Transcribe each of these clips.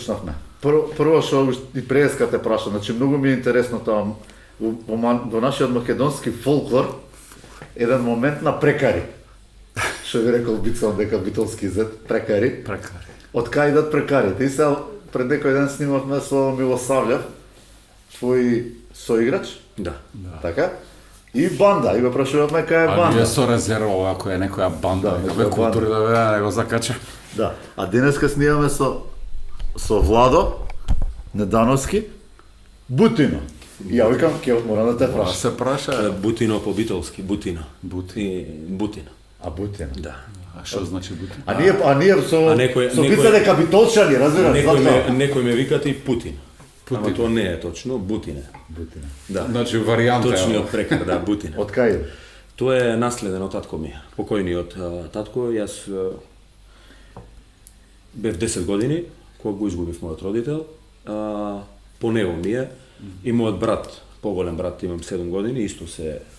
почнавме? Прво што и преска те прашам, значи многу ми е интересно тоа во нашиот македонски фолклор еден момент на прекари. Што ви рекол Бицел дека битолски зет прекари. Од кај идат прекарите? И сега пред некој ден снимавме со Милосављев, твој соиграч. Да. Така? И банда, и го прашувавме кај е банда. А ние со резерва, ако е некоја банда, некоја култури да веа, не го закача. Да, а денеска снимаме со Владо Недановски, Бутино. И ја викам, ќе морам да те прашам. Се праша. Бутино по битолски, Бутина. Бутина. А Бутино? Да. А што значи Бутин? А ние со бица дека битолчани, разбираш, Некој ме викате и Путин. Ама тоа не е точно, Бутине. Бутино. Да. Значи варијанта е. Точниот прекар, да, Бутине. Од кај? Тоа е наследен од татко ми. Покојниот татко, јас бев 10 години кога го изгубив мојот родител. По него ми е и мојот брат, поголем брат, имам 7 години,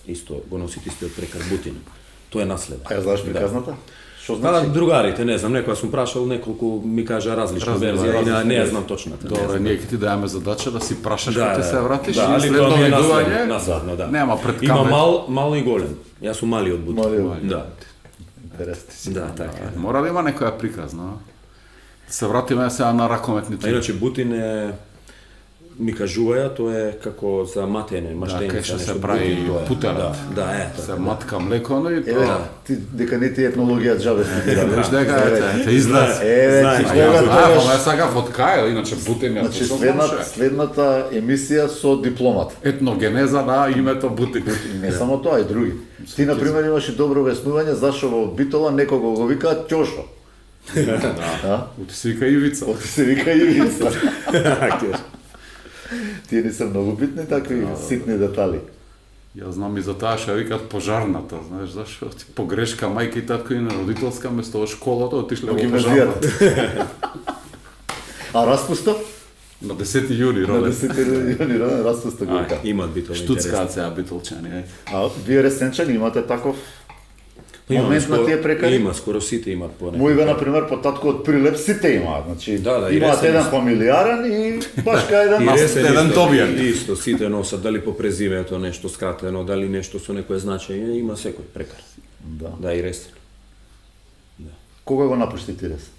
исто го носи истиот прекар Бутин. Тоа е наследен. А ја знаеш приказната? Што значи? Другарите, не знам, некоја сум прашал, неколку ми кажа различна верзија и не ја знам точната. Добре, ние ќе ти даеме задача да си прашаш кога ти се вратиш да, и али след тоа ми е довидување. наследно, да. Нема пред Има камера. мал и голем. Јас сум мали од Бутин. Мали од Да. Интересно. Да, така. Мора да има некоја приказна. Се вратиме сега на ракометните. А иначе Бутин е, ми кажуваја, тоа е како за матене, маштеница, кај што се нешто прави Бутин, тоа е. путеват. Да, е. Се матка млеко, но и Еве, тоа. ти дека не ти етнологија џабе студира. Виж дека те излез. Еве, Знаеш, ти А јас кога знаев, требаш... ама сакав од кај, иначе Бутин ја Значи слушам. следната емисија со дипломата. Етногенеза на името Бутин. Не само тоа, и други. Ти, например, имаш и добро објаснување зашо во Битола некого го викаат Ќошо. Да? Оти се вика Ивица. Оти се вика Ивица. Тие не се многу битни такви ситни детали. Ја знам и за таа што ја викаат пожарната, знаеш зашо? Ти погрешка мајка и татко и на родителска место во школата отишле во Гимназијата. пожарната. А распусто? На 10 јуни На роден. 10 јуни роден распусто го вика. Имат битола Штуцкаат сега битолчани, ај. А вие ресенчани имате таков Имаме момент на тие прекари? Има, скоро сите имат по некој. Мојве, например, по татко од Прилеп сите имаат. Значи, Да, и имаат Ресен еден исто. фамилиарен и баш кај еден И нас. Ресен еден исто, добиен. Исто, сите носат, дали по презимето нешто скратено, дали нешто со некое значење, има секој прекар. Да. Да, и Ресен. Кога го напушти ти Ресен?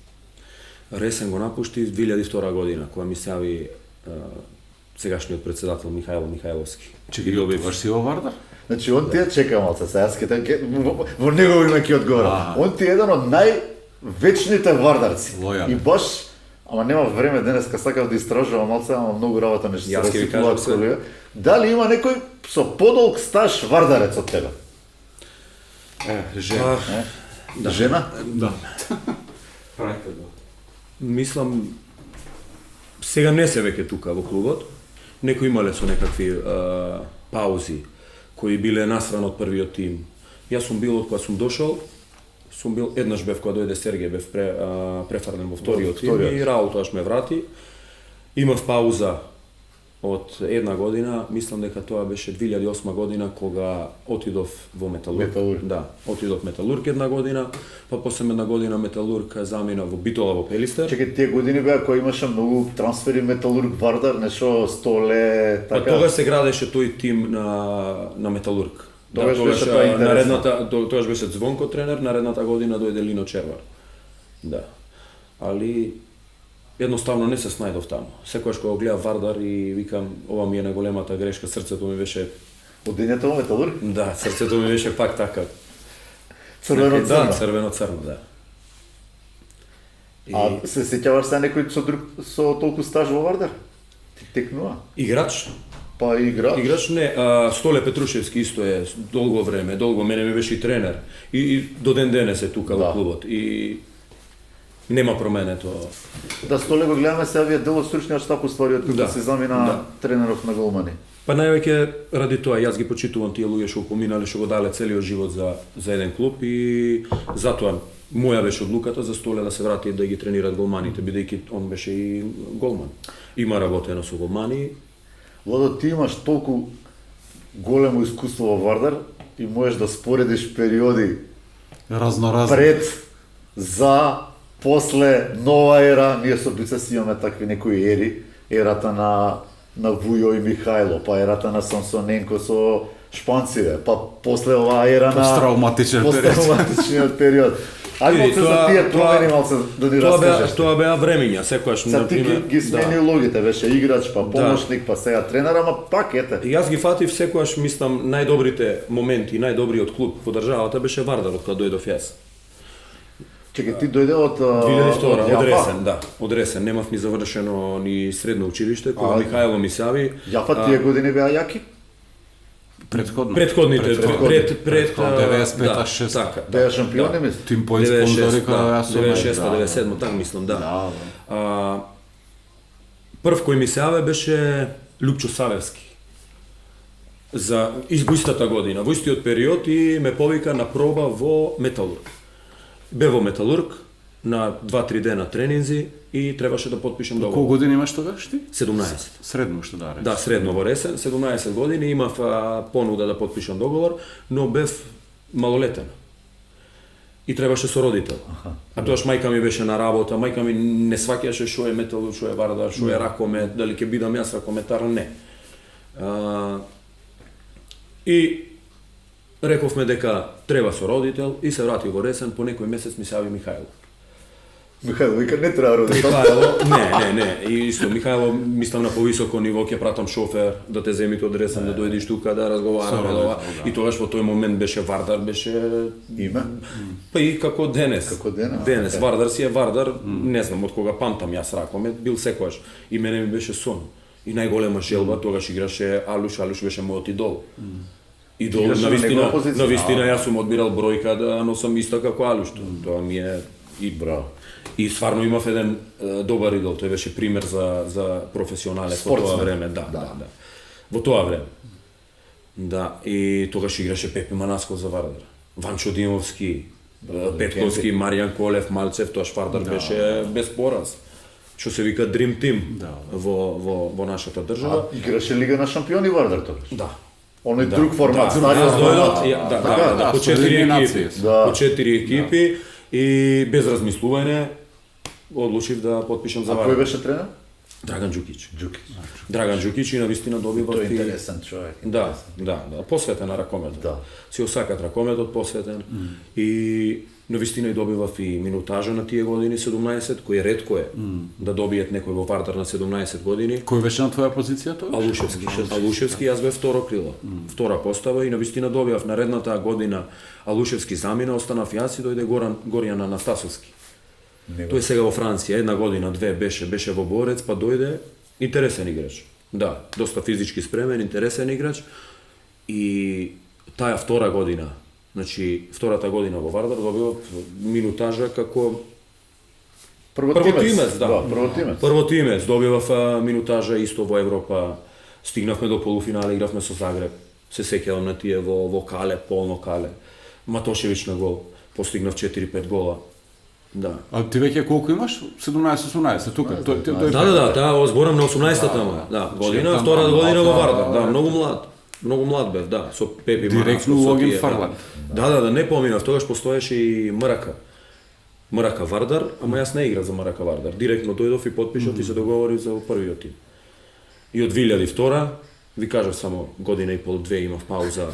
Ресен го напушти 2002 година, кога ми се јави сегашниот председател Михајло Михајловски. Че ги добиваш си во Вардар? Значи, он ти е, чекам малце, сега јас во негово име ќе одговорам. Он ти е еден од највечните вардарци. Лојален. И баш, ама нема време денеска, сакав да истражувам малце, ама многу работа нешто се Јас ќе ви расипуваат кажам се. колија. Дали има некој со подолг стаж вардарец од тебе? Жена. Жена? Да. Прајте го. Мислам, сега не се веќе тука во клубот. Некои имале со некакви паузи, кои биле насран од првиот тим. Јас сум бил од кога сум дошол, еднаш бев кога дојде Сергеј, бев префрлен во вториот тим и Раул тоаш ме врати. Имав пауза од една година, мислам дека тоа беше 2008 година кога отидов во Металург. Да, отидов Металург една година, па после една година Металург замина во Битола во Пелистер. Чекај, тие години беа кои имаше многу трансфери Металург, Вардар, нешто Столе, Па така. тогаш се градеше тој тим на Металург. Тогаш беше тоа интересно. Тогаш беше Звонко тренер, наредната година дојде Лино Червар. Да. Али едноставно не се снајдов таму. Секогаш кога го гледав Вардар и викам, ова ми е најголемата грешка, срцето ми беше, Одењето во Металург? да, срцето ми беше пак така. Црвено-црно. Да, црвено-црно, да. А се сеќаваш се некој со толку стаж во Вардар? Ти текнува? Играч? Па игра. Играч не, Столе Петрушевски исто е долго време, мене ми беше и тренер. И до ден денес е тука во клубот. И нема променето. Да, Столе го гледаме сега, вие дел од стручниот штаб уствари, од кога се замина тренеров на голмани. Па највеќе ради тоа, јас ги почитувам тие луѓе што поминале, што го дале целиот живот за еден клуб и затоа моја беше одлуката за Столе да се врати да ги тренират голманите, бидејќи он беше и голман. Има работено со голмани. Владо, ти имаш толку големо искуство во Вардар и можеш да споредиш периоди Разноразни. пред, за, после нова ера, ние со Бица си имаме такви некои ери, ерата на Вујо и Михајло, па ерата на Самсоненко со шпанциве, па после оваа ера на посттравматичниот период. Ајде се за тие промени малце да ни раскажеш. Тоа беа времења, секогаш Са ти ги смени луѓите, беше играч, па помошник, па сега тренер, ама пак ете. Јас ги фатив секогаш, мислам, најдобрите моменти, најдобриот клуб во државата беше Вардар, од кога дојдов јас. Чекај, ти дојде од 2002, од Јафа? Ресен, да, од Ресен. Немав ми завршено ни средно училиште, кога Михајло ми се јави. Јафа тие години беа јаки? Предходните, пред 95-6. така. Беа шампиони, мисли? Тим по спонзори кога јас сум 96-97, така мислам, да. Прв кој ми се јаве беше Лупчо Савевски. За избуистата година, во истиот период и ме повика на проба во Металург. Бе во Металург на 2-3 дена тренинзи и требаше да потпишам договор. Колку години имаш тогаш ти? 17. Средно што да речеш. Да, средно во Ресен, 17 години, имав понуда да потпишам договор, но бев малолетен. И требаше со родител. А тоаш мајка ми беше на работа, мајка ми не сваќаше што е метал, што е Вардар, што е ракомет, дали ќе бидам јас ракометар, не. И рековме дека треба со родител и се вратив во Ресен, по некој месец ми се јави Михајло. Михајло вика не треба родител. Михајло, не, и исто, Михајло, мислам на повисоко ниво, ќе пратам шофер, да те земите од Ресен, да дојдеш тука, да разговараме, и тогаш во тој момент беше Вардар, беше Име? Па и како денес. Како денес, Денес, така. Вардар си е Вардар, не знам од кога памтам јас ракомет, бил секогаш. И мене ми беше сон. И најголема желба, тогаш играше Алуш беше мојот идол. Идол, Играше на навистина, негова позиција. навистина јас сум одбирал бројка да носам иста како Алуш. Тоа ми е И браво. и стварно имав еден добар идол, тој беше пример за професионалец во тоа Спортсмен. време, да. Во тоа време. Да, и тогаш играше Пепи Манасков за Вардар. Ванчо Димовски, Петковски, Маријан Колев, Малцев, тоаш Вардар беше без пораз. Што се вика Dream Team во нашата држава. Играше Лига на шампиони Вардар тогаш. Да. Оној друг формат, Јас стадион дојдов, формат. по 4 елиминации. екипи. Да. По 4 екипи и без размислување одлучив да потпишам за А кој Вардар. беше тренер? Драган Џукиќ. Джукич. Драган Џукиќ и навистина добива Тој е и интересен човек. да, посветен на ракометот. Да. Си осакат ракометот посветен и навистина и добивав и минутажа на тие години 17, кој ретко е да добиет некој во Вардар на 17 години. Кој беше на твоја позиција тоа? Алушевски, јас бев второ крило, втора постава и навистина добивав наредната година Алушевски замина, останав јас и дојде Горијан Анастасовски. Тој сега во Франција, една година, две беше во Борец, па дојде интересен играч. Да, доста физички спремен, интересен играч и таа втора година, значи втората година во Вардар добива минутажа како првотимец, да. Првотимец. Првотимец, добивав минутажа исто во Европа. Стигнавме до полуфинале, игравме со Загреб. Се сеќавам на тие во Кале, полно Кале. Матошевиќ на гол. Постигнав 4-5 гола. Да. А ти веќе колку имаш? 17-18, тука. Да, таа зборам на 18-та да, година, втората година во Вардар, да, многу млад. Многу млад бев, да, со Пепи Директно Манасков, со Логин тие, Фарланд. Да, не поминав, тогаш постоеше и Мрака Вардар, ама јас не играв за Мрака Вардар. Директно дојдов и потпишав и се договорив за првиот тим. И од 2002 ви кажав само година и пол, две имав пауза.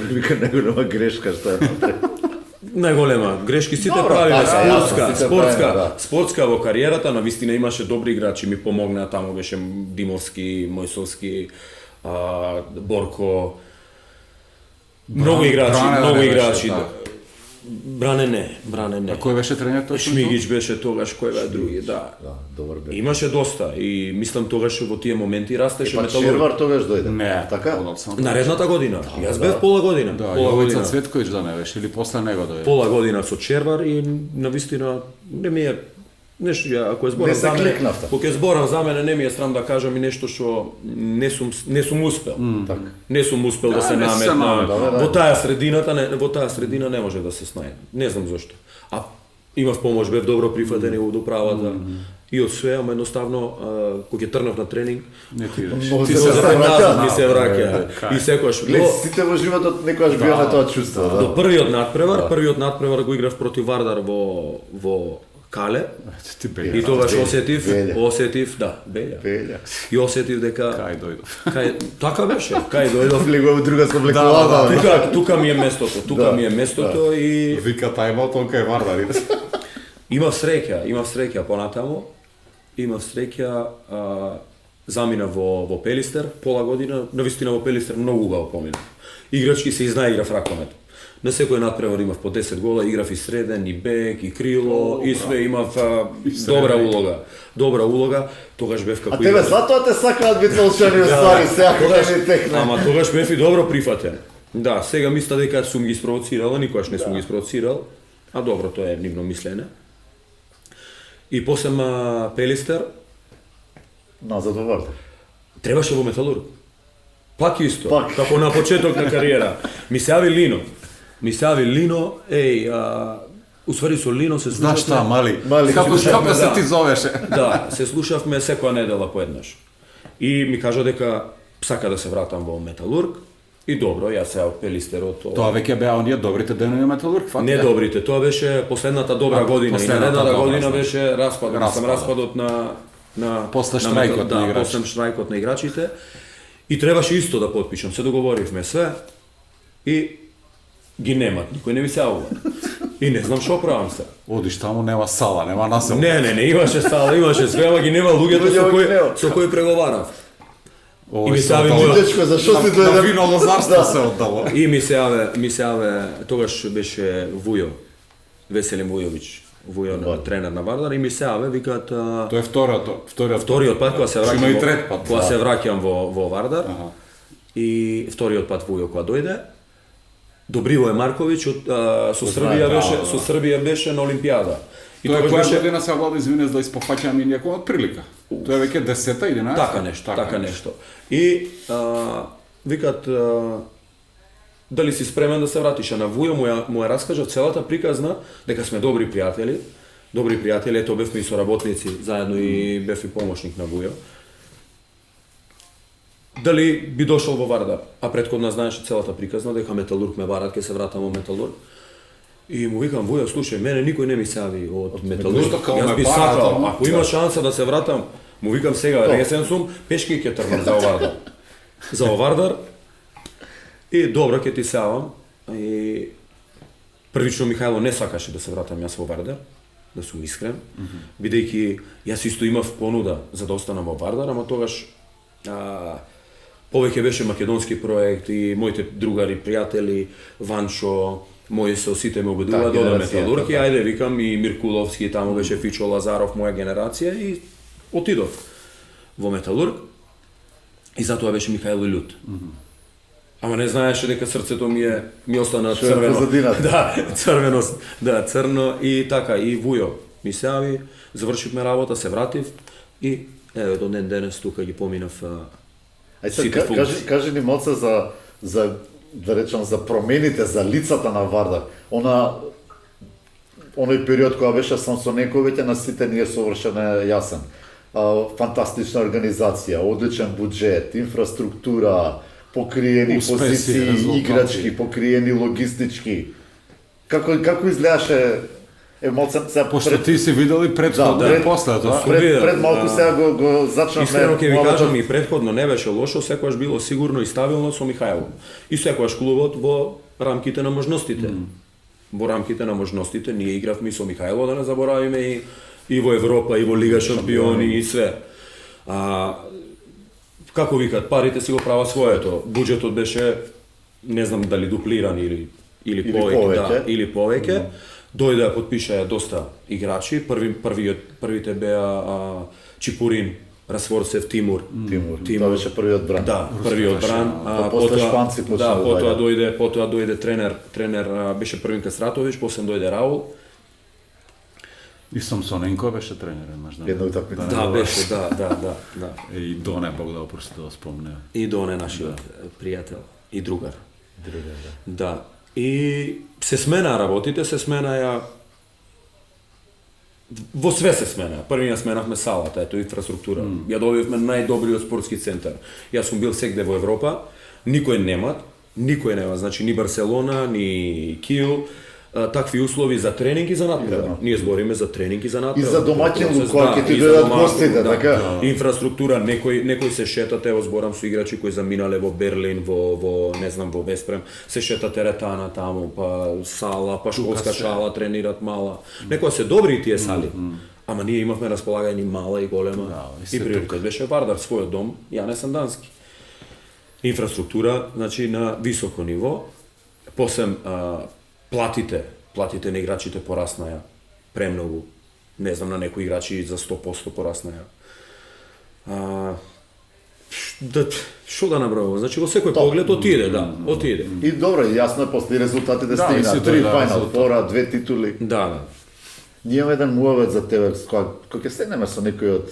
Вика неголема грешка што е направил. Најголема грешки сите Добро, правиле, така, спортска во кариерата, навистина имаше добри играчи, ми помогнаа, таму беше Димовски, Мојсовски, Борко, многу играчи. Бране не. А кој беше тренер точно? Шмигич беше тогаш, кој беа други, да. Добар бе. Имаше доста и мислам тогаш во тие моменти растеше Па Металург. Червар тогаш дојде. Не, Така? Наредната година. Јас бев пола година. Да, Пола Јовица година. Цветковиќ да не беше или после него дојде. Пола година со Червар и навистина не ми е нешто, ако е зборам Не се за мене, клекнавте. кога е зборам за мене, не ми е срам да кажам и нешто што не сум успел. Така. Не сум успел да се не се наметна. наметна, Во таа средина не може да се снајде. Не знам зошто. А имав помош, бев добро прифатен и од управата. И од све, ама едноставно, кога ќе трнав на тренинг, Не ти речи. Може Ти да се се враќа. ми се враќа. И секогаш Сите во животот некогаш биаме тоа чувство, до да. првиот надпревар го играв против Вардар во Кале. Ти бе. И тогаш Белја. осетив, да, Белја. Белја. И осетив дека Кај дојдов. така беше, кај дојдов. Влегува друга со влекувава. Тука ми е местото, ми е местото и Вика тајма толка е варварите. имав среќа понатаму. Имав среќа, замина во Пелистер, пола година, навистина во Пелистер многу убаво поминав. Играчки се изнаиграв ракомет. На секој надпревар имав по 10 гола, играв и среден, и бек, и крило, и све, имав добра улога. Тогаш бев како А тебе затоа те сакаат битолчани уствари, сега кога не текна. Ама тогаш бев и добро прифатен. Да, сега мисля дека сум ги спровоцирал, никогаш не сум ги спровоцирал, а добро, тоа е нивно мислене. И после Пелистер, Назад во Вардар. требаше во Металург. Пак исто, Пак. како на почеток на кариера. Ми се јави Лино, уствари со Лино се Знаеш слушавме. што, мали? Мали. Како Слушавме, се да. ти зовеше? Да, се слушавме секоја недела поеднаш. И ми кажа дека сака да се вратам во Металург. И добро, јас се од Пелистерот. Тоа веќе беа оние добрите денови на Металург, факт. Не добрите, тоа беше последната добра година. И последната наредната добра, година значи. беше распадот, Распадот. на После на штрајкот Метал- на да, играчите. после штрајкот на играчите. И требаше исто да потпишам, се договоривме све и ги немат, никој не ми се јавува. И не знам што правам се. Одиш таму, нема сала, нема насел. Не, имаше сала, имаше све, ама ги нема луѓето со кои преговарав. Ој, И ми се се јави оддало. мојот- Дечко, зашо си На дојде? вино лозарство се оддало. И ми се јаве, тогаш беше Вујо, Веселин Вујовиќ, Вујо тренер на Вардар, и ми се јаве, викаат Тоа е вториот пат кога се Што има враќам и трет пат, кога да. се враќам во Вардар. Аха. И вториот пат Вујо кога дојде. Добривој Марковиќ со Србија Знаем, беше, да. со Србија беше на Олимпијада. И Тоа е тогаш која беше година се влада, извинес да испофаќам и некоја од прилика. Тоа е веќе 10-та, 11-та. така нешто. И викат дали си спремен да се вратиш, а на Вујо му ја раскажа целата приказна дека сме добри пријатели, ето бевме и соработници, заедно и бев и помошник на Вујо. Дали би дошол во Вардар, а претходно знаеше целата приказна дека Металург ме барат, ќе се вратам во Металург. И му викам, Вујо, слушај, мене никој не ми се јави од Металург. Зошто као Јас ме би барат, сакал, ама? ако има шанса да се вратам, му викам сега, ресен сум, пешки ќе тргнам за Вардар. За Вардар. И добро, ќе ти се јавам. И првично Михајло не сакаше да се вратам јас во Вардар, да сум искрен, бидејќи јас исто имав понуда за да останам во Вардар, ама тогаш повеќе беше македонски проект и моите другари, пријатели, Ванчо, мои се сите ме убедува да одам Металург, и ајде викам и Миркуловски, таму беше Фичо Лазаров, моја генерација, и отидов во Металург. И затоа беше Михајло лют. Ама не знаеше дека срцето ми остана Што е црвено. позадината. Да, црвено, да, црно и така, и Вујо ми се јави, завршивме работа, се вратив и еве до ден денес тука ги поминав Ај сите сега, функции. кажи ни моца за да речам за промените, за лицата на Вардар. Оној период кога беше Самсоненко веќе на сите ние совршено јасен. Фантастична организација, одличен буџет, инфраструктура, покриени Успеси, позиции, резултати. играчки, покриени логистички. Како изгледаше емоција сега Пошто ти си видел и предходно Да, и после тоа. пред малку сега го зачнавме. Искрено ќе ви малку- кажам, и претходно не беше лошо, секогаш било сигурно и стабилно со Михајло. И секогаш клубот во рамките на можностите. Во рамките на можностите ние игравме и со Михајло, да не заборавиме, и во Европа, и во Лига шампиони, и све. Како викат, парите си го права своето. Буџетот беше, не знам дали дуплиран или повеќе, да, или повеќе. Дојде да подпишаа доста играчи. Првите беа Чипурин, Расворцев, Тимур. Тоа беше првиот бран. Да, првиот бран. После Шпанци почна да, да потоа дојде тренер беше првин Кастратовиќ, после дојде Раул. И Самсоненко беше тренер, еднаш. Една утакмица. Да, беше, да. И Доне, Бог да опрости да спомне. И Доне, нашиот пријател и другар. Да. И се смена работите, се сменаја во све се смена. Првиот сменавме салата, ето инфраструктура. Ја добивме најдобриот спортски центар. Јас сум бил сегде во Европа, никој нема, значи ни Барселона, ни Кил, такви услови за тренинг и за надпревар. Ние збориме за тренинг и за надпревар. И за домаќин Процес, кога ќе ти и за дојдат домаќин, гостите, така? Инфраструктура, некои се шетат, ево зборам со играчи кои заминале во Берлин, во не знам, во Веспрем, се шетат теретана таму, па сала, па школска шала, тренират мала. Некои се добри тие сали. Ама ние имавме располагање мала и голема. И приоритет беше Вардар, својот дом, Јане Сандански. Инфраструктура, значи на високо ниво, посем платите на играчите пораснаја премногу. Не знам, на некои играчи за 100% пораснаја. Што да набројувам? Значи во секој поглед отиде, да, отиде. И добро, јасно е после резултатите Да, стигна, и 3 да, фајнал, резултат. фора, 2 титули. Да. Ние имаме еден муавет за тебе, кој ќе седнеме со некои од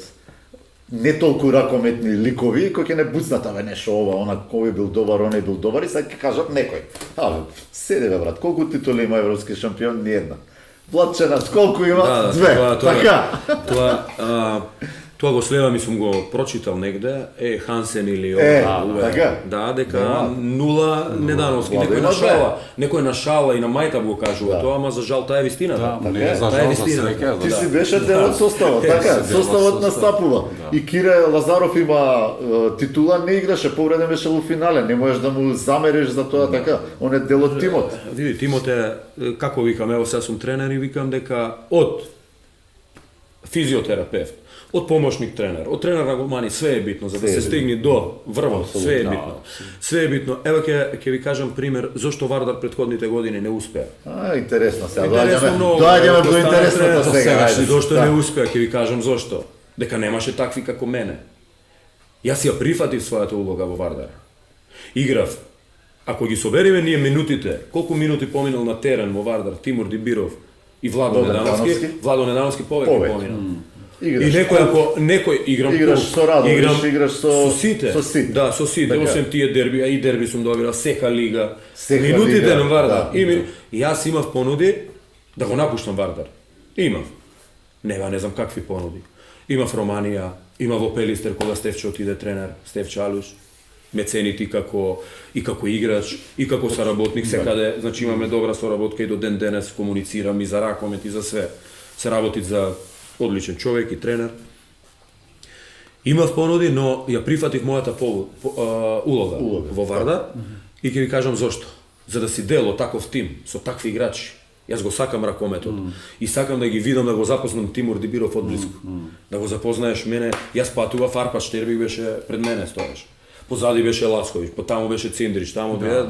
не толку ракометни ликови, кој ќе не буцнат, абе нешто ова, она, кој бил добар, оној бил добар, и сега ќе кажат некој. Абе, седи бе брат, колку титули има европски шампион? Ниедна. Владченат, колку има? Две. Така. Тоа го следам и сум го прочитал негде, Хансен или така. Да, дека нула недановски, некој на шала и на мајта го кажува тоа, ама за жал таа е вистината. Да, не е за Таа е жал, за вистина. среќа. Ти си беше дел од составот, така, составот настапува. И Кире Лазаров има титула, не играше, повреден беше во финале, не можеш да му замериш за тоа, така, он е дел од тимот. Види, тимот е, како викам, ево сега сум тренер и викам дека од физиотерапевт, од помошник тренер, од тренер на голмани, све е битно за да се стигне до врвот, све е битно. Све е битно. Ево ќе ви кажам пример зошто Вардар претходните години не успеа. Интересно сега, Интересно доаѓаме до интересното сега. Зошто не успеа, ќе ви кажам зошто. Дека немаше такви како мене. Јас ја прифатив својата улога во Вардар. Играв. Ако ги собериме ние минутите, колку минути поминал на терен во Вардар Тимур Дибиров и Владо Недановски повеќе поминал. И некој играш со Радовиш, играш со сите. Да, со сите, така. освен тие дерби, а и дерби сум добирал сека лига. Сека Минутите лига, на Вардар. да. И јас имав понуди да го напуштам Вардар. Имав. Не знам какви понуди. Имав Романија, имав во Пелистер кога Стефче отиде тренер, Стефче Алуш. Ме ценити како играч и како соработник секаде, значи имаме добра соработка и до ден денес комуницирам и за ракомет и за све. Се работи за одличен човек и тренер. Имав понуди, но ја прифатив мојата улога во Вардар и ќе ви кажам зошто. За да си дел од таков тим, со такви играчи. Јас го сакам ракометот и сакам да ги видам, да го запознам Тимур Дибиров од близко. Да го запознаеш мене, јас патував, Арпад Штербик беше пред мене стоеш. Позади беше Ласковиќ, таму беше Циндрич, таму големи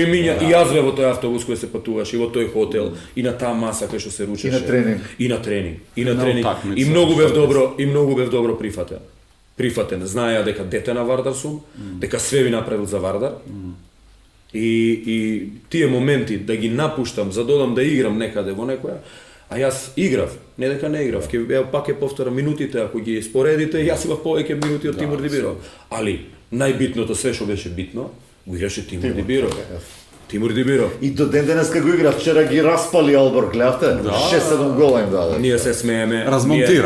имиња и јас во тој автобус кој се патуваш и во тој хотел и на таа маса кај што се ручеше. И на тренинг. И многу бев добро прифатен. Знаеа дека дете на Вардар сум, дека све ви направил за Вардар. И тие моменти да ги напуштам, за да одам да играм некаде во некоја, а јас играв, не дека не играв, пак ќе повторам минутите, ако ги споредите, јас имав повеќе минути од Тимур Дибиров. Али најбитното, све што беше битно, го играше Тимур Дибиров. Тимур Дибиров. И до ден денеска го играв, вчера ги распали Албор, гледавте? 6-7 гола им даде. Ние се смееме.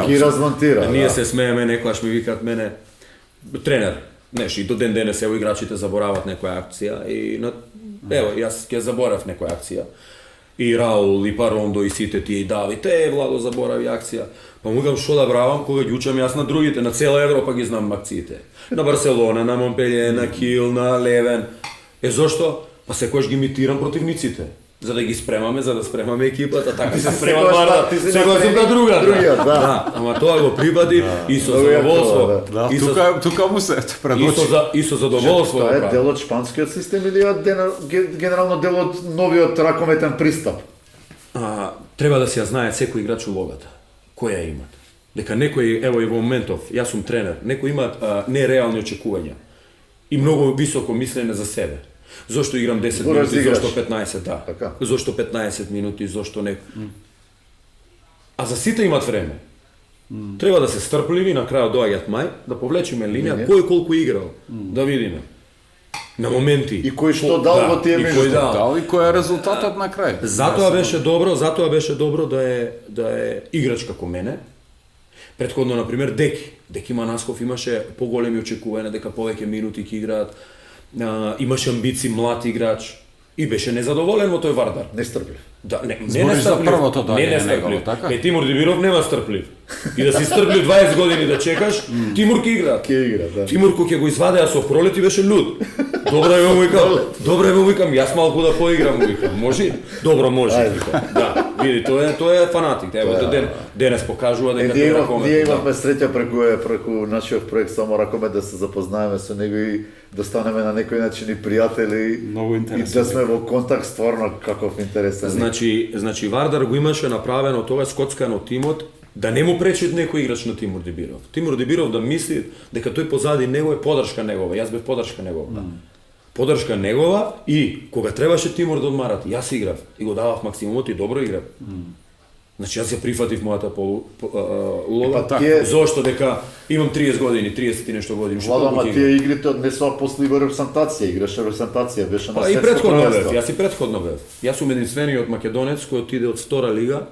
Ги размонтира. Ние се смееме, некојаш ми викаат мене тренер. Неш, и до ден денес ево играчите заборават некоја акција и ево јас ќе заборав некоја акција. И Раул, и Парондо, и сите тие и Давид, Владо заборави акција. Па му викам што да правам кога ги учам јас на другите, на цела Европа ги знам акциите. На Барселона, на Монпелје, на Кил, на Левен. Зошто? Па секојаш ги имитирам противниците. За да ги спремаме, за да спремаме екипата, така се спрема Вардар. Секој сум на другата. Да, ама тоа го припади и со задоволство. Тука му се предочи. И со задоволство. Тоа е дел од шпанскиот систем или генерално дел од новиот ракометен пристап? Треба да се ја знае секој играч улогата. Која имат. Дека некој, ево и во моментов, јас сум тренер, некој имаат нереални очекувања и многу високо мислене за себе. Зошто играм 10 минути, зошто 15, да. Така. Зошто 15 минути, зошто не. А за сите имат време. Треба да се стрпливи, на крајот доаѓаат мај, да повлечиме линија, кој колку играл, да видиме. На моменти. И кој што дал во тие минути. Дал и кој е резултатот на крај. Затоа беше добро да е играч како мене. Претходно, например, Деки Манасков имаше поголеми очекувања дека повеќе минути ќе играат. Имаше амбиции, млад играч. И беше незадоволен во тој Вардар. Нестрплив. Да, не Збориш за нестрплив. првото Не доаѓање нестрплив. негово, така? Тимур Дибиров нема стрплив. И да си стрплив 20 години да чекаш, Тимур ќе игра. Ке игра, да. Тимур кој ќе го извадеа со пролети беше луд. Добро е, му викам, јас малку да поиграм, му викам. Може? Добро, може. Викам. Да, види, тој е фанатик. Ево, денес покажува дека Ние тој ракомет. ние имавме среќа преку нашиот проект само ракомет да се запознаеме со него и да станеме на некој начин и пријатели. Многу И интересно. да сме во контакт стварно каков интересен. Значи Вардар го имаше направено тоа скоцкано тимот да не му пречи некој играч на Тимур Дибиров. Тимур Дибиров да мисли дека тој позади него е подршка негова. Јас бев подршка негова. Подршка негова и кога требаше Тимур да одмарат, јас играв и го давав максимумот и добро играв. Значи јас ја прифатив мојата улога. Па тие- Зошто дека имам 30 години, 30 и нешто години, што Владо, толку ама ќе тие играм. игрите однесоа после во репрезентација, играше репрезентација, беше на Па и светско претходно бев, првенство. јас и претходно бев. Јас сум единствениот македонец кој отиде од втора лига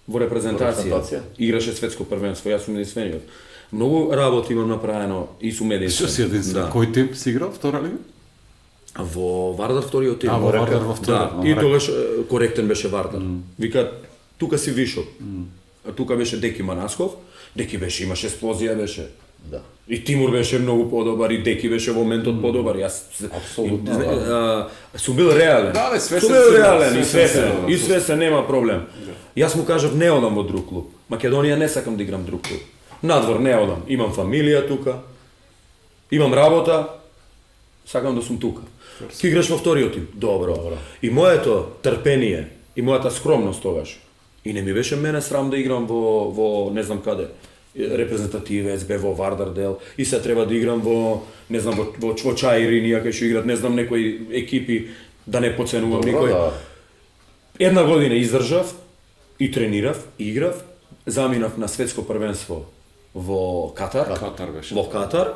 во репрезентација. Репрезентација. Играше светско првенство, јас сум единствениот. Многу работи имам направено и сум единствен. Што си единствен? Да. Кој тим си играл втора лига? Во Вардар вториот тим. А, во Вардар во втора. Да, и тогаш коректен беше Вардар. Вика, тука си вишок. А тука беше Деки Манасков, Деки беше, имаше експлозија беше. Да. И Тимур беше многу подобар, и Деки беше во моментот подобар. Јас Апсолутно, сум бил реален. Да, свесен сум бил си, реален и свесен си, свесен. да. И свесен нема проблем. Јас му кажав не одам во друг клуб. Македонија не сакам да играм друг клуб. Надвор не одам. Имам фамилија тука. Имам работа. Сакам да сум тука. Ки играш во вториот тим? Добро. И моето трпение и мојата скромност тогаш. И не ми беше мене срам да играм во не знам каде. Репрезентативец, бе во Вардар дел и се треба да играм во не знам во Чаиринија кај што играт не знам некои екипи да не поценувам никој. Да. Една година издржав и тренирав, и играв, заминав на светско првенство во Катар. Катар беше. Во Катар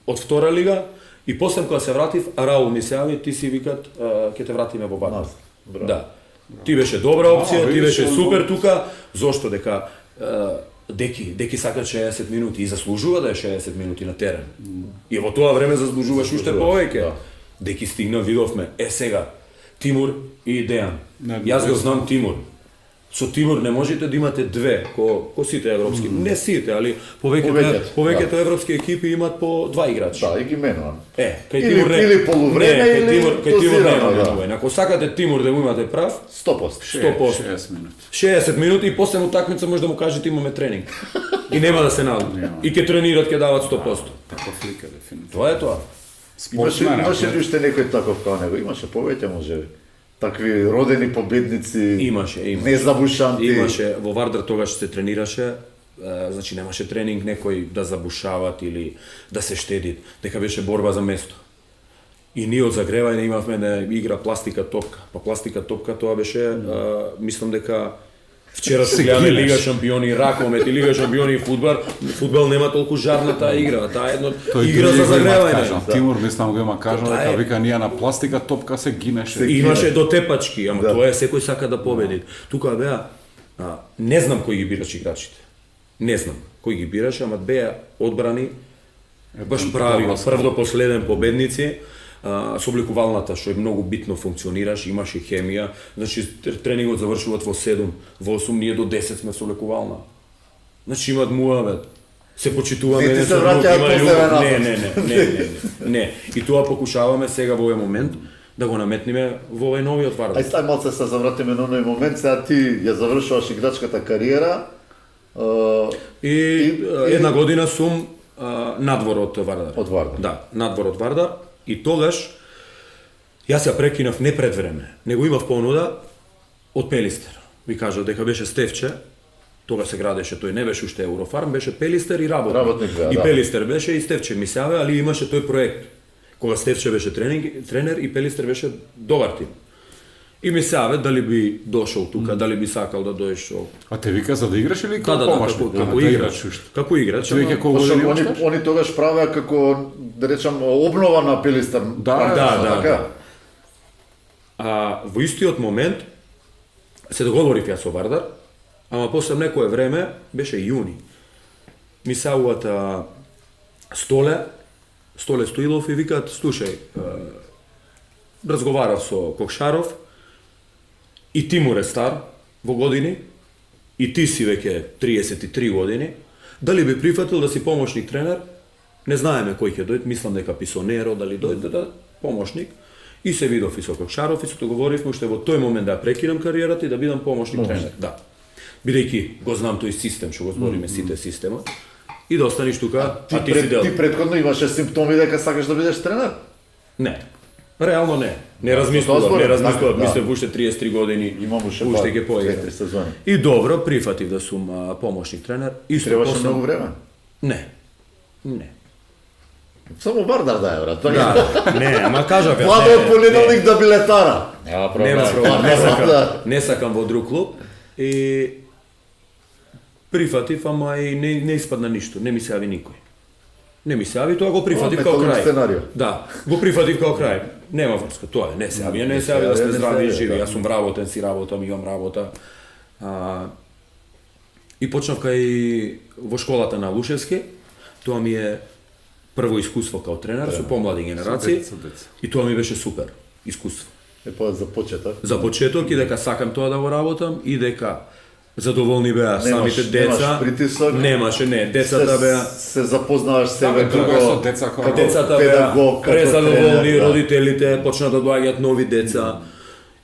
од втора лига и после кога се вратив, Раул ми се јави, ти си викат ќе те вратиме во Вардар. Браво. Да. Ти беше добра опција, ти видиш, беше он- супер тука, зошто дека Деки сака 60 минути и заслужува да е 60 минути на терен. И во тоа време заслужуваш уште повеќе. Да. Деки стигна, видовме, сега, Тимур и Дејан. Не, Јас го не. знам Тимур. Со Тимур не можете да имате две, ко сите европски, не сите, али повеќето европски екипи имаат по два играчи. Да, и ги менувам. Кај Или- Тимур не. или полувреме, не, или кај Тимур дозирано, нема да. менување. Ако сакате Тимур да го имате прав, 100%. 100%. 60 минути. 60 минути и после утакмица може да му кажете имаме тренинг. И нема да се најде. Нема. И ќе тренират, ќе дават 100%. Таков лика дефинитивно. Тоа е тоа. Имаше ли уште некој таков као него? Имаше повеќе може. Такви родени победници. Имаше. Незабушанти. Имаше, во Вардар тогаш се тренираше, значи немаше тренинг некој да забушават или да се штеди, дека беше борба за место. И ние од загревање имавме да игра пластика топка. Па пластика топка тоа беше, мислам дека вчера се Се гледаме гинеш. Лига шампиони ракомет и Лига шампиони фудбал. Фудбал нема толку жар на таа игра, таа е едно Тој игра за загревање. Тимур мислам го има кажал Тоа дека е. вика ние на пластика топка се гинеше. Имаше до тепачки, ама Да. тоа е секој сака да победи. Тука беа, не знам кој ги бираше играчите. Не знам кој ги бираше, ама беа одбрани, баш прави, добра од прв до последен победници, со облекувалната, што е многу битно функционираш, имаше хемија, значи тренингот завршуваат во 7, во 8, ние до 10 сме со облекувална. Значи имаат муавет. Се почитуваме Не ти еден се со друг, враќаат има после љубов. вената. Не. И тоа покушаваме сега во овој момент да го наметниме во овој новиот Вардар. Ај стај малце се завратиме на оној момент, сега ти ја завршуваш играчката кариера. И една година сум надвор од Вардар. Од Вардар. Да, надвор од Вардар. И тогаш јас ја прекинав не пред време, него имав понуда од Пелистер. Ви кажав дека беше Стефче, тога се градеше, тој не беше уште Еврофарм, беше Пелистер и работник. Работник беа, И да. Пелистер беше и Стефче ми се јаве, али имаше тој проект. Кога Стефче беше тренер и Пелистер беше добар тим. И ми се јаве дали би дошол тука, дали би сакал да дојдеш со... А те вика за да играш или како Да, помашник? како играч. Како играч. Ти веќе ама- колку години имаш? Они тогаш правеа како, да речам, обнова на Пелистер. Да, така? Во истиот момент се договорив јас со Вардар, ама после некое време, беше јуни, ми сауват Столе Стоилов и викаат, слушај, разговарав со Кокшаров и Тимур е стар во години и ти си веќе 33 години, дали би прифатил да си помошник тренер? Не знаеме кој ќе дојде, мислам дека Писонеро дали дојде да помошник. И се видов и со Кокшаров и се договоривме уште во тој момент да прекинам кариерата и да бидам помошник тренер. Да. Бидејќи го знам тој систем, што го збориме сите системот. И да останеш тука, а ти си дел. Ти предходно имаше симптоми дека сакаш да бидеш тренер? Не. Реално не. Не размислував, мислев уште 33 години, Имам уште ќе поиграм. 4 сезони. И добро, прифатив да сум помошник тренер. Исто Требаше многу време. Не. Само Вардар да е, брат. Да, не, ама кажав ја. Владо од понеделник да билетара. Нема проблем. Не сакам во друг клуб и прифатив, ама и не испадна ништо, не ми се јави никој. Не ми се јави, тоа го прифатив као крај. Сценарио. Да, го прифатив као крај. Нема врска, тоа е, не се јави да сме здрави и живи. Јас сум работен, си работам, имам работа. И почнав кај во школата на Лушевски. Тоа ми е прво искуство као тренер со помлади генерации. И тоа ми беше супер искуство. За почеток. За почеток и дека сакам тоа да го работам и дека задоволни беа самите деца. Немаше, децата беа. Се запознаваш себе како со деца како Децата беа презадоволни, родителите почна да доаѓаат нови деца.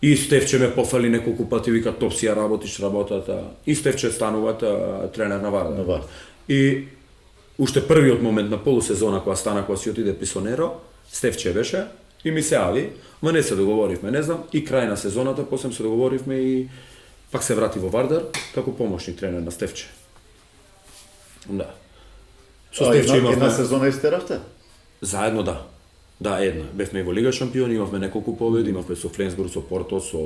И Стефче ме пофали неколку пати, вика топ си ја работиш работата. И Стефче станува тренер на Вардар. И уште првиот момент на полусезона кога си отиде Писонеро, Стефче беше и ми се јави, ма не се договоривме, не знам, и крај на сезоната после се договоривме и пак се врати во Вардар како помошник тренер на Стефче. Да. Со Стефче имавме една сезона истеравте? Заедно да. Да, една. Бевме и во Лига шампиони, имавме неколку победи, имавме со Фленсбург, со Порто, со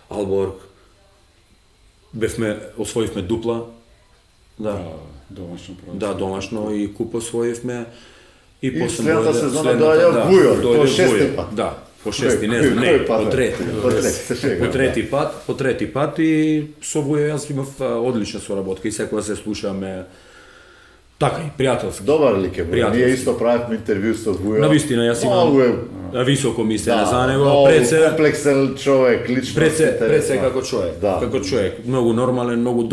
Алборг. Освоивме дупла. Да. Домашно право. Да, домашно и куп освоивме. И следната сезона доаѓа Вујо, тоа шести пат. Да, по шести, не знам, не, по трети пат и со Вујо јас имав одлична соработка и секогаш се слушаме. Така и пријателски. Добар лик е, ние исто правевме интервју со Вујо. Навистина, јас имам високо мислење за него, комплексен човек, лично. Пред се како човек, многу нормален, многу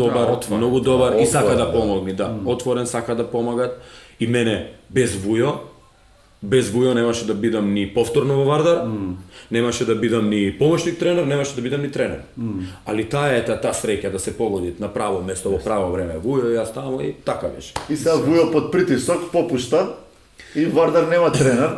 добар и сака да помогне, да. Отворен, сака да помагат и мене без Вујо немаше да бидам ни повторно во Вардар, немаше да бидам ни помошник тренер, немаше да бидам ни тренер. Али таа среќа да се погоди на право место во право време. Вујо јас таму и така беше. И сега Вујо под притисок попушта и Вардар нема тренер.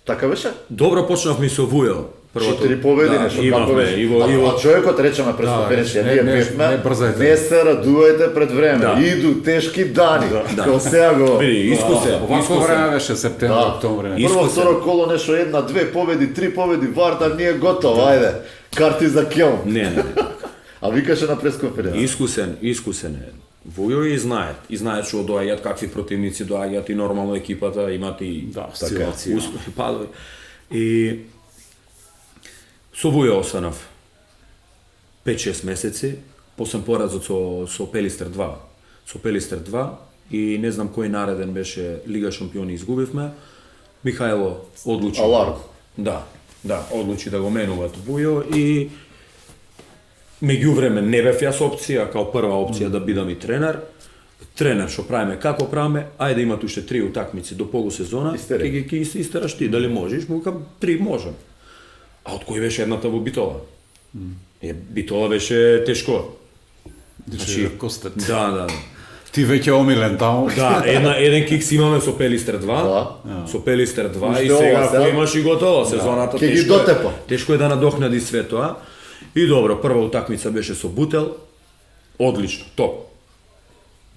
Така беше? Добро почнавме со Вујо. 4 победи, нешто како беше. А човекот рече на пресконференција, ние бевме, не се радувајте пред време, иду тешки дани, као сега го... Види, искусен. Овакво време беше септември, октомври. Прво, второ коло, нешто 1-2 победи, 3 победи, Вардар ние готов, ајде, карти за Кјом. Не. А викаше на пресконференција. Искусен е. Вујо и знаат што доаѓаат, какви противници доаѓаат и нормално екипата имат и падови. И со Вујо останав 5-6 месеци, после поразот со Пелистер 2. Со Пелистер 2 и не знам кој нареден беше Лига шампиони изгубивме. Михајло одлучи. Алар. Да, одлучи да го менуваат Вујо и меѓувреме не бев јас опција, као прва опција да бидам и тренер. Тренер што правиме, како правиме, ајде имат уште 3 утакмици до полусезона, ќе ги истераш ти, дали можеш? Му викам 3 можам. А од кој беше едната во Битола? Битола беше тешко. Значи, Костет. Да. Ти веќе омилен таму. Да, еден кикс имаме со Пелистер 2, со Пелистер 2 и сега кој имаш и готово сезоната, тешко е да надокнади све тоа. И добро, прва утакмица беше со Бутел, одлично, топ.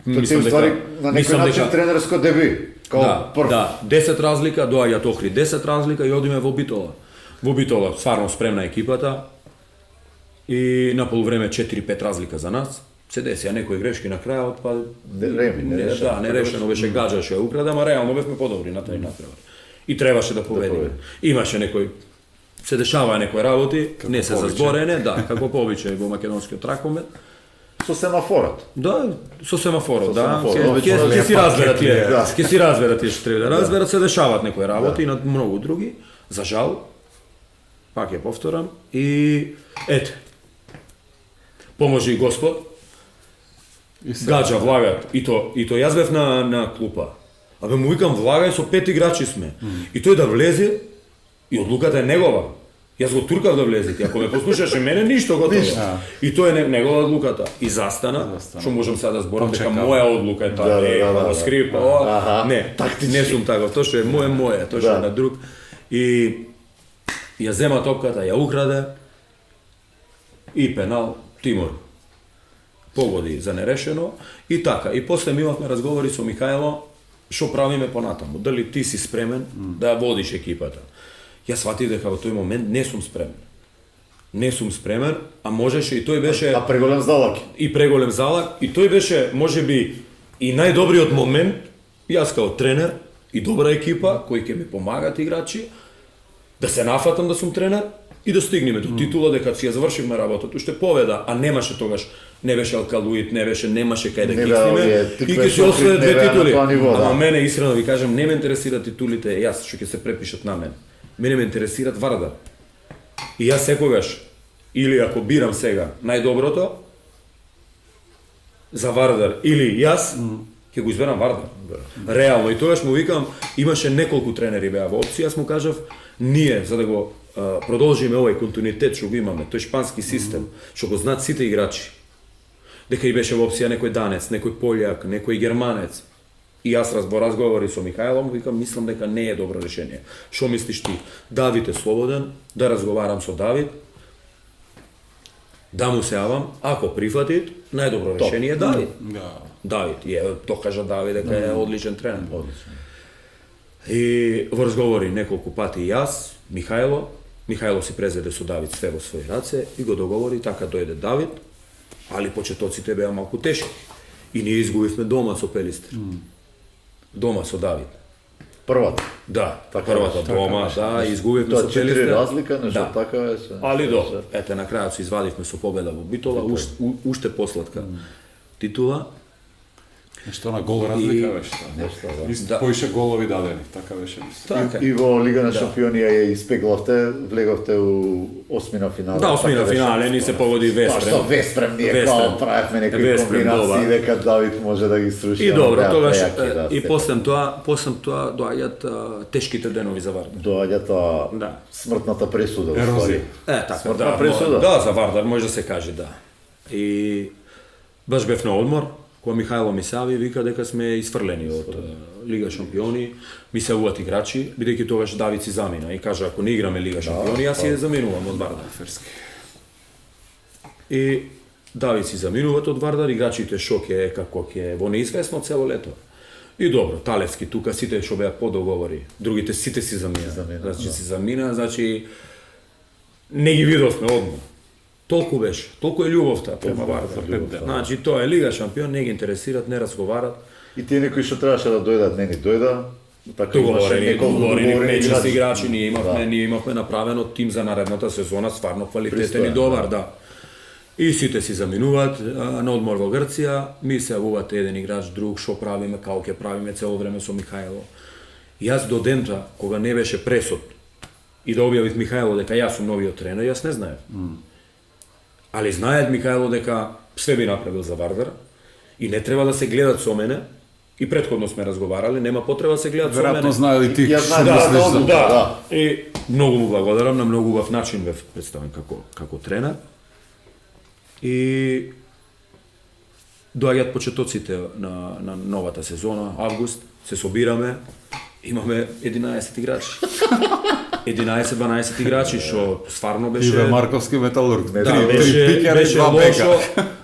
Мислам дека на некој начин тренерско деби, као прв. Да, 10 разлика, доаѓаат Охрид 10 разлика и одиме во Битола. Во Битола стварно спремна екипата и на полувреме 4-5 разлика за нас. Се десија некои грешки на крајот, па нерешено беше гаджаше украда, ама реално бевме подобри на тај натпревар. И требаше да победиме. Имаше некој се дешава некои работи, не се за зборене, како повеќе во македонскиот ракомет. Со семафорот. Да, со семафорот, да. Ќе си разберат тие што треба да разберат, се дешаваат некои работи и на многу други. За жал, пак ја повторам, и ете, поможи и Господ, гаджа, влагат, и то јас бев на клупа. Абе му викам, влагај, со 5 играчи сме. И тој да влезе, и одлуката е негова. Јас го туркав да влезе, и ако ме послушаше мене, ништо готово. И тоа е негова одлуката. И застана, што можам сега да зборам, дека моја одлука е таа, да, скрип, не сум таков, тоа што е моje, тоа што е на друг. И ја зема топката, ја украде, и пенал, Тимур погоди за нерешено, и така. И после ми имавме разговори со Михајло, што правиме понатаму, дали ти си спремен да ја водиш екипата. Јас сватив дека во тој момент не сум спремен. Не сум спремен, а можеше и тој беше... А преголем залак. И преголем залак, и тој беше, можеби, и најдобриот момент, јас као тренер, и добра екипа, кои ќе ми помагат играчи, да се нафатам да сум тренер, и да стигнеме до титула, дека си ја завршивме работата, уште победа, а немаше тогаш, не беше Алкалуит, немаше кај да кикнеме, и ќе се освојат 2 титули. Ама мене, искрено ви кажам, не ме интересираат титулите, јас што ќе се препишат на мене. Мене ме интересираат Вардар. И јас секогаш, или ако бирам сега најдоброто, за Вардар, или јас, ќе го изберам Вардар. Реално, и тогаш му викам, имаше неколку тренери беа во опција, јас му кажав, ние, за да го продолжиме овој континуитет што го имаме, тој шпански систем, што го знаат сите играчи, дека и беше во опција некој данец, некој пољак, некој германец. И јас разговори со Михајло, му викам, мислам дека не е добро решение. Што мислиш ти? Давид е слободен, да разговарам со Давид, да му се јавам, ако прифати, најдобро решение е Давид. Давид, тоа кажа Давид дека е одличен тренер. И во разговори неколку пати јас, Михајло си презеде со Давид све во своји раце и го договори, така дојде Давид, али почетоците беа малку тешки. И ние изгубивме дома со Пелистер. Дома со Давид. Првата? Да, првата дома, да, изгубивме со Пелистер. 4 разлика, нешто така е. Али ете, на крајот се извадивме со победа во Битола, уште посладка титула. Нешто на гол разлика беше тоа. Поише голови дадени, така беше. И во Лига на шампиони ја испеглавте, влеговте у осмина финале. Да, осмина финале, ни се погоди Вестрем. Што Вестрем ние као правевме некои комбинации дека Давид може да ги сруши. И добро, тогаш и после тоа доаѓаат тешките денови за Вардар. Доаѓаат смртната пресуда. Ерозија. Така, смртна пресуда. Да, за Вардар може да се каже, да. И баш бев на одмор, кога Михајло ми се јави, вика дека сме isfрлени од Лига шампиони, ми се јавуваат играчи, бидејќи тогаш Давид си замина и кажа ако не играме Лига шампиони, јас си ја заминувам од Вардар. И Давид си заминуваат од Вардар, играчите шок е како ќе во неизвестно цело лето. И добро, Талевски тука сите што беа подоговори, другите сите си замина. Значи си замина, значи не ги видовме одма. Толку беше, толку е љубовта према Вардар. Значи тоа е Лига шампион, не ги интересираат, не разговарат. И тие некои што требаше да дојдат, не ни дојда. Договорени нечисти играчи, ние имавме направено тим за наредната сезона, стварно квалитетен и добар, да. И сите си заминуваат на одмор во Грција, ми се јавуваат еден играч, друг, што правиме, како ќе правиме цело време со Михајло. Јас до дента, кога не беше пресод, и да објавив Михајло дека јас сум новиот тренер, јас не знаев. Али знаат Михајло дека све би направил за Вардар и не треба да се гледат со мене. И претходно сме разговарали, нема потреба да се гледат со мене. Веројатно знае ли ти што мислиш? Да. И многу му благодарам, на многу убав начин бев представен како тренер. И доаѓаат почетоците на новата сезона, август, се собираме, имаме 11 играчи. 11-12 играчи, што стварно беше... Иве Марковски металург. Да, беше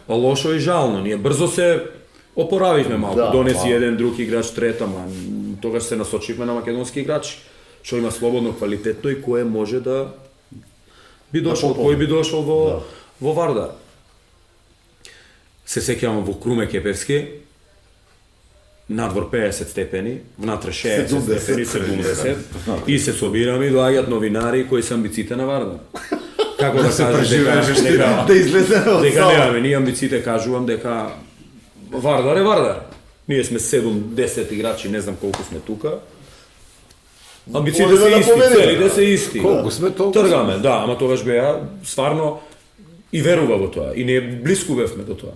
лошо и жално. Ние брзо се опоравивме малку, донеси еден друг играч трета, тогаш се насочивме на македонски играч, што има слободно, квалитетно и кој може да би дошол, кој би дошол во Вардар. Се сеќавам во Круме Кепевски, надвор 50 степени, внатре 60 степени, 70, и се собираме и доаѓаат новинари кои се амбициите на Вардар. Како да кажеш дека немаме, ние амбициите кажувам дека Вардар е Вардар. Ние сме 7-10 играчи, не знам колку сме тука. Амбициите Одиме се да исти, победиме. целите се исти. Колку сме, толку Тргаме, да, ама тогаш беа стварно и верува во тоа и ние блиску бевме до тоа.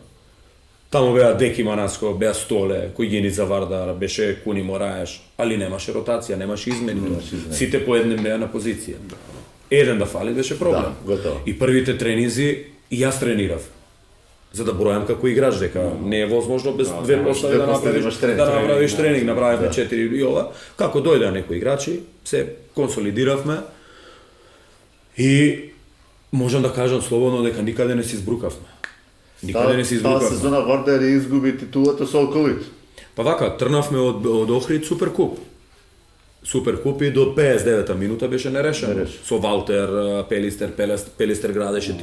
Таму беа Деки Манаско, беа Столе, Којгиница Вардар, беше Куни Мораеш, али немаше ротација, немаше измени. Сите по еден беа на позиција. Еден да фали беше проблем. Да, готово. И првите тренинзи и јас тренирав. За да бројам како играч, дека не е возможно без две постави две да постави направиш имаш тренинг. да направиш тренинг, Да. направивме Да. 4 и ова. Како дојдеа некои играчи, се консолидиравме и можам да кажам слободно дека никаде не се избрукавме. Никаде не се Таа избрукавме. сезона Вардар ја изгуби титулата со Алкалит. Па вака, трнавме од Охрид Суперкуп. Суперкуп и до 59-та минута беше нерешено. Со Валтер, Пелистер градеше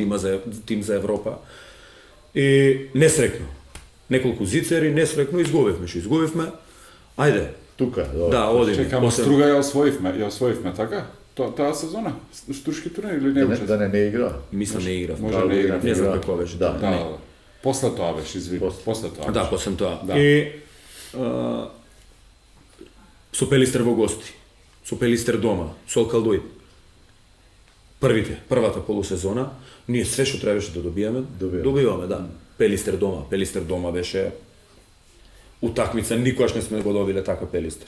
тим за Европа. И несрекно. Неколку зицери, несрекно, изгубивме. Што изгубивме, ајде. Тука, Да, одиме. Чекам, Струга ја освоивме, така? Таа сезона? Штуршки турнир или не Да учествува? не игра. Мислам не играв. Може не играв. Не знам играв. како беше. Да. Да, да. После тоа беше, извини. После тоа. Да, беше. после тоа. Да. И со Пелистер во гости, со Пелистер дома, со Алкалдоид. Првата полусезона, ние све што требаше да добиеме, добиваме, да. Пелистер дома беше утакмица, никогаш не сме го добиле така Пелистер.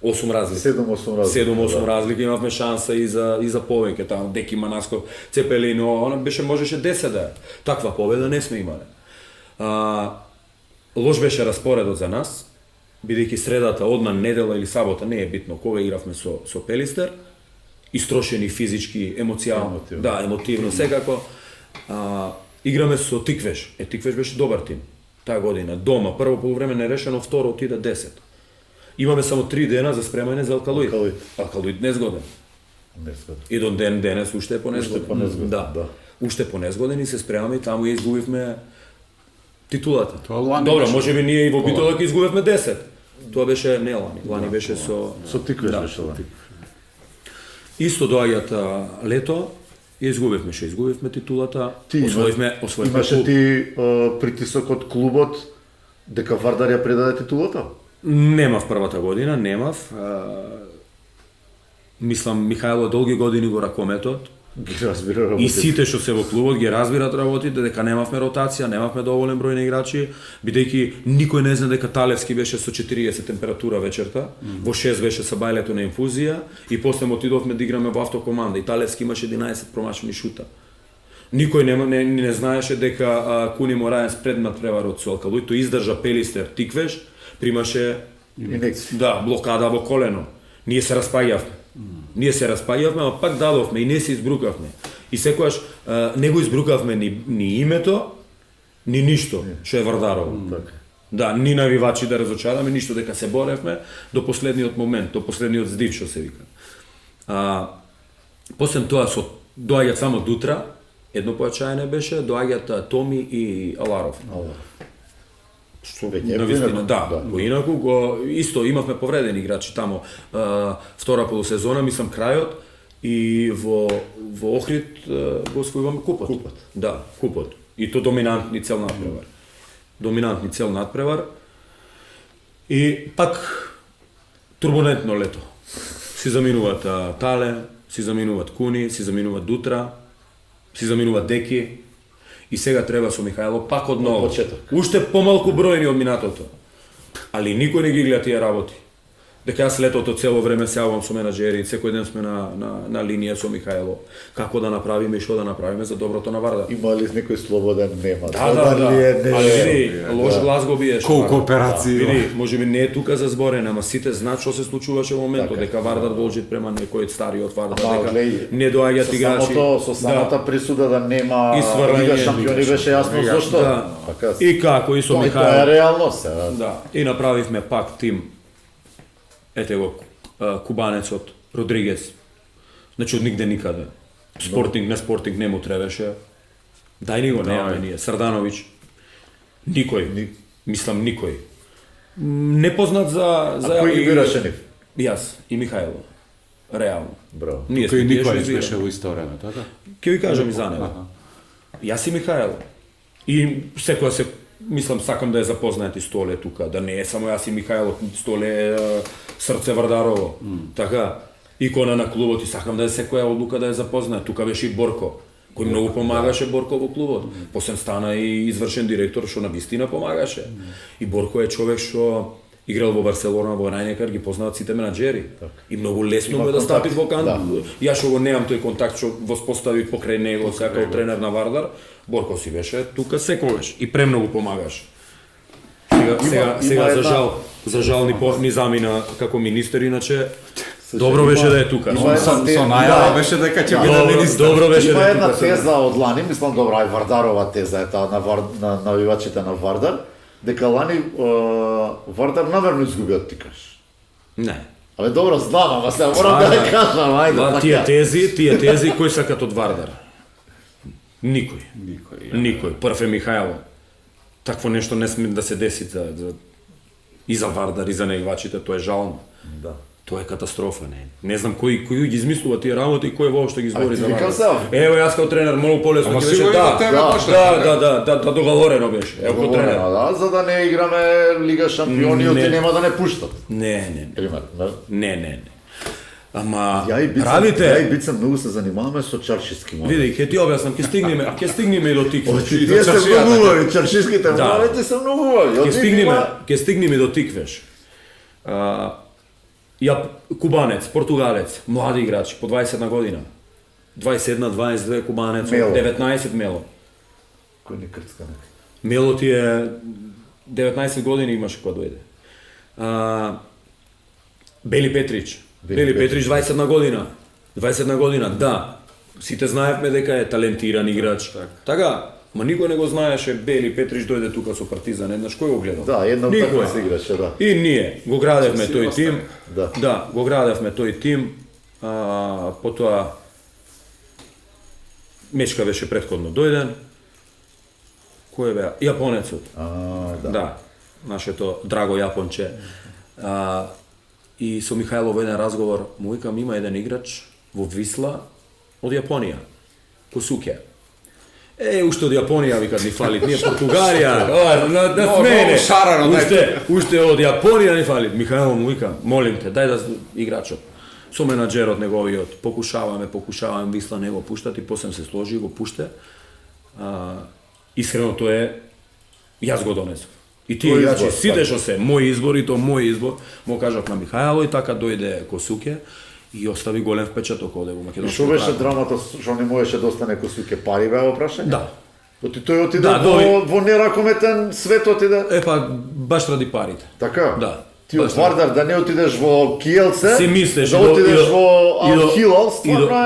8 разлики. 7-8 разлики. 7-8 разлики, имавме шанса и за повеќе, таму Деки Манаско, Цепелино, она беше можеше 10 да е. Таква победа не сме имале. Лош беше распоредот за нас, бидејќи средата, одна недела или сабота, не е битно кога игравме со Пелистер, истрошени физички, емоционално, да, емотивно, секако. Играме со Тиквеш. Тиквеш беше добар тим таа година. Дома, прво полувреме нерешено, второ отида 10. Имаме само 3 дена за спремање за Алкалоид. Алкалоид незгоден. И до денес уште е понезгоден. Да. Уште понезгоден и се спремаме и таму ја изгубивме титулата. Тоа лани Добро, беше. можеби ние и во Битолак изгубивме 10. Тоа беше не лани. Лани беше со Тиквеш да. беше лани. Исто доаѓата лето и изгубивме титулата. Освоивме Имаше куп. ти притисок од клубот дека Вардар ја предаде титулата? Немав првата година, немав. Мислам, Михајло долги години го ракометот. Ги разбира И работите. сите што се во клубот ги разбират работите, дека немавме ротација, немавме доволен број на играчи, бидејќи никој не знае дека Талевски беше со 40 температура вечерта, во 6 беше са бајлето на инфузија и после отидовме да играме во автокоманда и Талевски имаше 11 промашени шута. Никој не знаеше дека Куни Мораес предмат преварот со Алкалоид, тој издржа Пелистер Тиквеш, примаше Инекција. да, блокада во колено. Ние се распаѓавме, ама пак дадовме и не се избрукавме. И секогаш не го избрукавме ни името, ни ништо што е Вардарово. Да, ни навивачи да разочараме, ништо, дека се боревме до последниот момент, до последниот здив што се вика. После тоа доаѓаат само Дутра, едно појачање беше, доаѓаат Томи и Аларов. Што Веќе е навистина, поинаку, да. Поинаку, исто имавме повредени играчи таму. Втора полусезона, мислам крајот, и во Охрид го освојуваме купот. Да, купот. И то доминантни цел надпревар. И пак турбулентно лето. Си заминуваат Тале, си заминуваат Куни, си заминуваат Дутра, си заминуваат Деки. И сега треба со Михајло пак од ново. Уште помалку бројни од минатото. Али никој не ги гледа тие работи. Дека јас летото цело време се јавам со менаџери, секој ден сме на линија со Михајло. Како да направиме и што да направиме за доброто на Вардар. Има ли некој слободен? Нема. Да. Не. Али види, лош глас го биеш. Колку операции. Види, можеби не е тука за зборене, ама сите знаат што се случуваше во моментот, дека Вардар должи према некој од стариот Вардар, дека не доаѓаат играчи. Со самата присуда да нема Исврлање, Лига шампиони беше јасно зошто. Да. И како и со Тоа е Михајло. реалност. Да, и направивме пак тим. Ете го кубанецот Родригес. Значи од нигде никаде. Спортинг, не спортинг не му требаше. Дај ни го, немаме ние. Сардановиќ. Никој. Мислам никој. Непознат за кој ги бираше нив? Јас и Михајло. Реално. Браво. Ние Кој сме тие што никој избираме. беше во исто време, така? Ќе ви кажам и за него. Јас и Михајло. И секоја се мислам сакам да ја запознаете Столе тука, да не е само јас и Михајло, Столе е срце Вардарово. Така. икона на клубот и сакам да е секоја одлука да ја запознае. Тука беше и Борко, кој многу помагаше Борко во клубот. После стана и извршен директор што на вистина помагаше. И Борко е човек што играл во Барселона, во Рајнекар, ги познаваат сите менаџери. И многу лесно му е да стапиш во кан. Јас што го немам тој контакт што воспостави покрај него како тренер на Вардар, Борко си беше тука секогаш и премногу помагаш. Сега за жал ни замина како министер, иначе добро беше да е тука. Со најава беше дека ќе биде министер. Добро беше Има да е една тука. теза од лани, мислам добра е Вардарова теза е таа на навивачите на Вардар, дека лани Вардар намерно изгуби од Тикаш. Не. Але добро знам, ама се морам да ја кажам, ајде. Тие тези кои сакат од Вардар. Никој. Прв е Михајло. Такво нешто не сме да се деси и за Вардар и за наивачите, тоа е жално. Да. Тоа е катастрофа, не. Не знам кој ги измислува тие работи и кој воопшто ги збори за викам Вардар. се. Ево јас како тренер многу полесно Ама ќе беше сигурно да. тебе баш Да, договорено беше. Ево како тренер. Да, за да не играме Лига шампиони, Не. оти нема да не пуштат. Не. Пример, да. Не. Ама Ја и правите. Бица многу се занимаваме со чаршиски моли. Види, ќе ти објаснам, ќе стигнеме и до Тиквеш. Тие се многу убави, чаршиските моралите се многу убави. Ќе стигнеме до Тиквеш. Кубанец, португалец, млади играчи, по 21 година. 21, 22 кубанец, Мело. 19 Мело. Кој не крцка нека. Мело ти е 19 години имаше кога дојде. Бели Петрич. Бели Петрич 21 година. 21 година, да. Сите знаевме дека е талентиран играч. Така, ма никој не го знаеше Бели Петрич дојде тука со Партизан, еднаш кој го гледал? Да, една Никој. утакмица играше, да. И ние го градевме тој тим. Да. Го градевме тој тим. Потоа Мечка беше претходно дојден. Кој беа? Јапонецот. Да. Да, нашето драго Јапонче. И со Михајло во еден разговор му викам има еден играч во Висла од Јапонија, Косуке. Уште од Јапонија викат ни фалит, ние Португалија, да смене. Уште од Јапонија ни фалит. Михајло му вика, молим те, дај да играчот. Со менаџерот неговиот, покушаваме, Висла не го пуштат и после се сложи и го пуште. Искрено тоа е, јас го донесов. И тие играчи, сите што се, мој избор и тоа мој избор, му кажав на Михајло и така дојде Косуке и остави голем впечаток оде во македонски. Што беше драмата што не можеше да остане Косуке, пари беа прашање? Да. Тој отиде во неракометен свет отиде. Баш ради парите. Така? Да. Ти од Вардар да не отидеш во Киелце, се мислеш да отидеш во Ал-Хилал,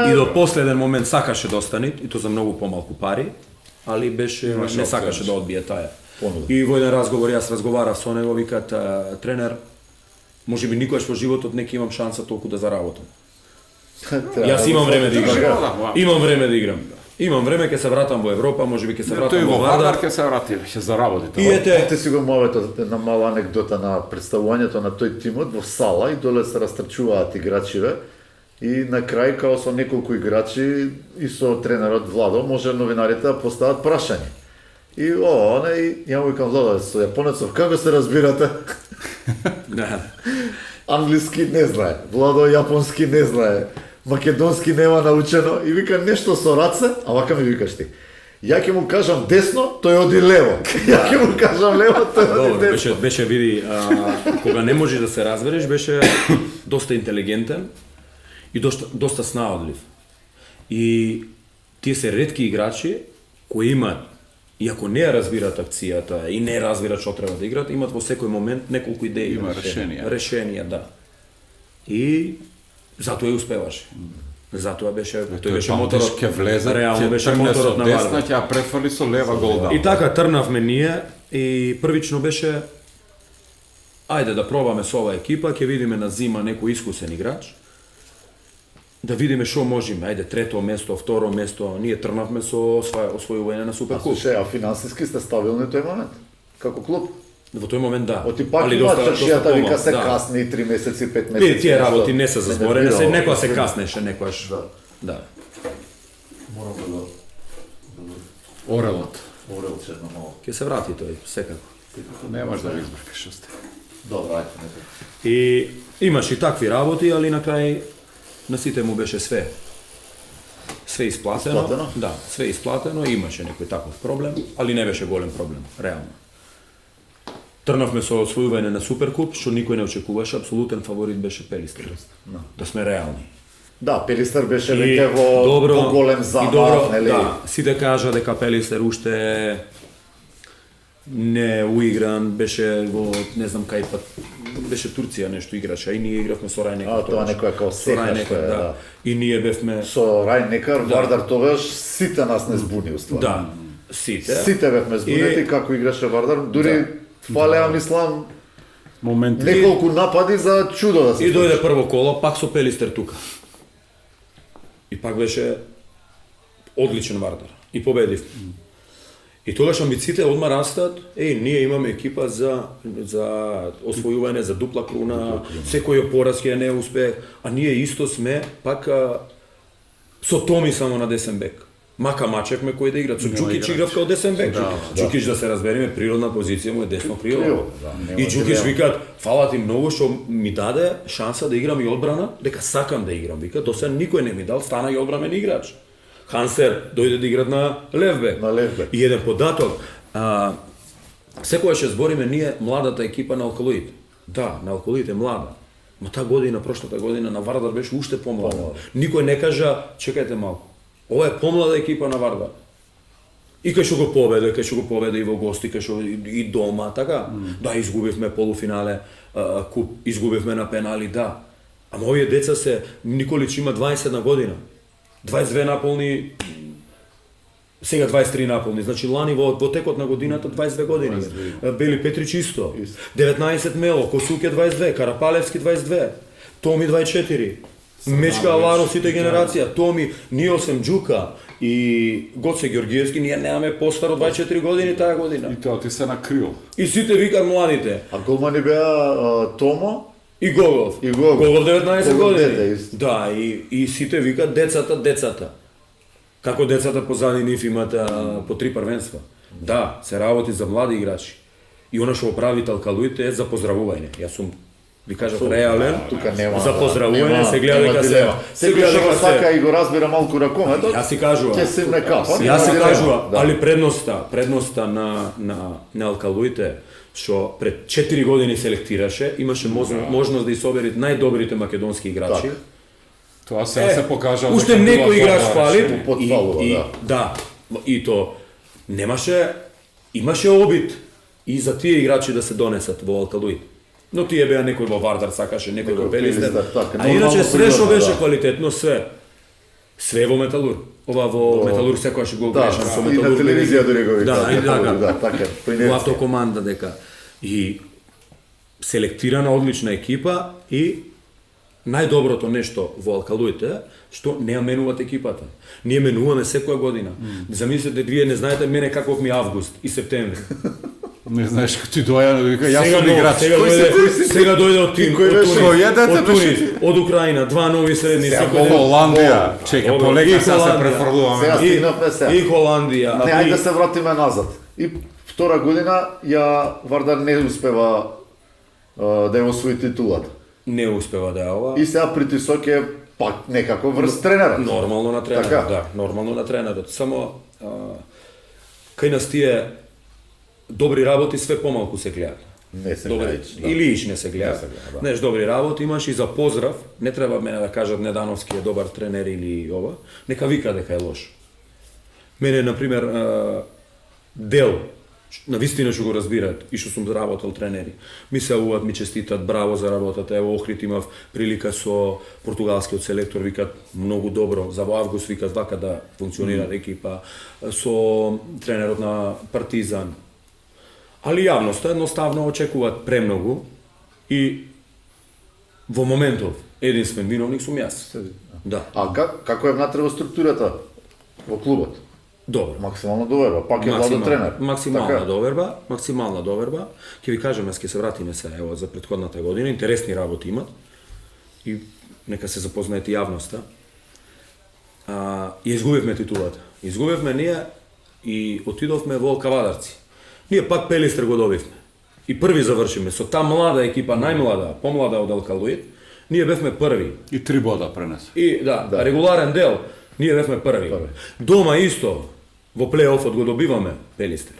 и до последен момент сакаше да остане, и тоа за многу помалку пари, али беше не сакаше да одбие таа. И во еден разговор јас разговарав со него, викат тренер, можеби никогаш во животот не ќе имам шанса толку да заработам. Јас имам време да играм. Имам време, ќе се вратам во Европа, можеби ќе се вратам во Вардар. Ќе се врати, ќе заработи. И ете си го мовето една мала анекдота на представувањето на тој тимот во сала и доле се растрчуваат играчиве и на крај као со неколку играчи и со тренерот Владо може новинарите да постават прашање. И ја му викам Владо, со јапонецов како се разбирате? Англиски не знае, Владо јапонски не знае. Македонски нема научено и вика нешто со раце, а вака ми викаш ти. Ја ќе му кажам десно, тој оди лево. Ја ќе му кажам лево, тој оди десно. Беше види, кога не можеш да се разбереш, беше доста интелигентен и доста снаодлив. И тие се ретки играчи кои имаат, иако не ја разбират акцијата и не разбират што треба да играат, имаат во секој момент неколку идеи. Има решенија, да. И затоа и успеваше. Затоа беше, тој беше моторот. Ќе влезе, реално беше моторот на Вардар. Ќе ја префали со лева гол. И така трнавме ние и првично беше ајде да пробаме со оваа екипа, ќе видиме на зима некој искусен играч. Да видиме што можеме. Ајде трето место, второ место, ние трнавме со освојување на Суперкуп. А финансиски сте стабилни тој момент? Како клуб? Во тој момент да. Оти пак има чаршијата, вика се касни 3 месеци, 5 месеци. Тие работи не се зазборене, некоја се каснеше, некојаш. Да. Морам да Орелот. Орелот едно мало. Ќе се врати тој, секако. Немаш да го избркаш што сте. Добро, ајде. И имаш и такви работи, али на крај на сите му беше све исплатено. Исплатено? Да, све исплатено, имаше некој таков проблем, али не беше голем проблем, реално. Трнавме со освојување на Суперкуп, што никој не очекуваше, апсолутен фаворит беше Пелистер. Да сме реални. Да, Пелистер беше веќе во голем замав, нели? Да, сите кажа дека Пелистер уште не уигран, беше во не знам кај пат, беше Турција нешто играше, и ние игравме со Рајнекар. Тоа некоја како Рајнекар, да. И ние бевме со Рајнекар, Вардар тогаш сите нас не збуни уствари. да, сите. Сите бевме збунети како играше Вардар, дури фалеа мислам Моменти. неколку напади за чудо да се. И дојде прво коло, пак со Пелистер тука. И пак беше одличен Вардар. И победив. И тогаш амбициите одма растат, ние имаме екипа за освојување, за дупла круна, секој пораз ќе не успех, а ние исто сме пак со Томи само на десен бек. Мака мачевме кој да игра, со Џукич играв као десен бек. Џукич, да се разбереме, природна позиција му е десно крило. И Џукич викаат, фала ти многу што ми даде шанса да играм и одбрана, дека сакам да играм. Вика, до сега никој не ми дал, стана и одбрамен играч. Хансер дојде да играт на левбек. На левбек. И еден податок, секогаш ќе збориме ние младата екипа на Алкалоид. Да, на Алкалоид е млада. Ма таа година, прошлата година на Вардар беше уште помлада. Никој не кажа, чекајте малку. Ова е помлада екипа на Вардар. И кај што го победе и во гости, кај што и дома, така. Да, изгубивме полуфинале, куп, изгубивме на пенали, да. Ама овие деца се, Николич има 21 година. 22 наполни, сега 23 наполни, значи лани во текот на годината 22 години. Бели Петрич исто. 19 Мело, Косуке 22, Карапалевски 22, Томи 24. Мечка Аларо, сите генерација, Томи, Ниосем Џука и Гоце Георгиевски, ние немаме постаро 24 години таа година. И тоа ти се накрил. И сите викат младите. А голмани беа Томо И Гогов. И Гогов. Гогов 19 Гогов дете, години. исто. Да, и сите викат децата. Како децата позади нив имаат по 3 првенства. Да, се работи за млади играчи. И она што го прави Алкалоид е за поздравување. Јас сум ви кажав реален. тука нема. За поздравување се гледа дека се гледа дека сака и го разбира малку ракомето. Јас си кажувам. Ќе се не капа. Јас си кажувам, да. али предноста на Алкалоид е што пред 4 години селектираше, имаше можност да собери најдобрите македонски играчи. Тоа се покажа. Уште некој играч фали. Потфалува, да. И то имаше обид и за тие играчи да се донесат во Алкалоид. Но тие беа некој во Вардар сакаше, некој во Пелистер. А иначе све што беше квалитетно, све во Металур. Ова во Металур секојаш го грешам со И Металур. на телевизија дури го Да, видат. Така, во автокоманда дека и селектирана одлична екипа и најдоброто нешто во Алкалоид е што не ја менуваат екипата. Ние менуваме секоја година. Замислете, вие не знаете мене каков ми август и септември. Не знаеш како ти доја, вика јас сум играч. Сега дојде од Тим, од Тунис, од Украина, 2 нови средни Во Холандија, чека, полека сега се префрлуваме. Сега стигнавме сега. И Холандија. Не, ајде да се вратиме назад. И втора година Вардар не успева да ја освои титулата. Не успева да е ова. И сега притисок е пак некако врз тренерот. Нормално на тренерот, Така? да, нормално на тренерот. Само кај нас тие добри работи све помалку се гледаат. Не се Добри, гледаат, да. или иш не се гледаат. да. Знаеш, добри работи имаш и за поздрав, не треба мене да кажат Недановски е добар тренер или ова, нека вика дека е лош. Мене, например, Дел, на вистина што го разбираат и што сум работел тренери. Ми се јавуваат, ми честитат, браво за работата. Ево Охрид имав прилика со португалскиот селектор, викат многу добро, за во август викат вака да функционира екипа, со тренерот на Партизан. Али јавноста едноставно очекуваат премногу и во моментов единствен виновник сум јас. Да. А како е внатре во структурата во клубот? Добро. Максимално доверба, пак е владо тренер. Максимална доверба. Ќе ви кажам, ќе се вратиме се ево за претходната година, интересни работи имат. И нека се запознаете јавноста. И изгубивме титулата. Изгубивме ние и отидовме во Кавадарци. Ние пак Пелистер го добивме. И први завршиме со таа млада екипа, најмлада, помлада од Алкалоид, ние бевме први. И 3 бода пренесе. И да, регуларен дел, ние бевме први. Дома исто, во плей-офот го добиваме Пелистер.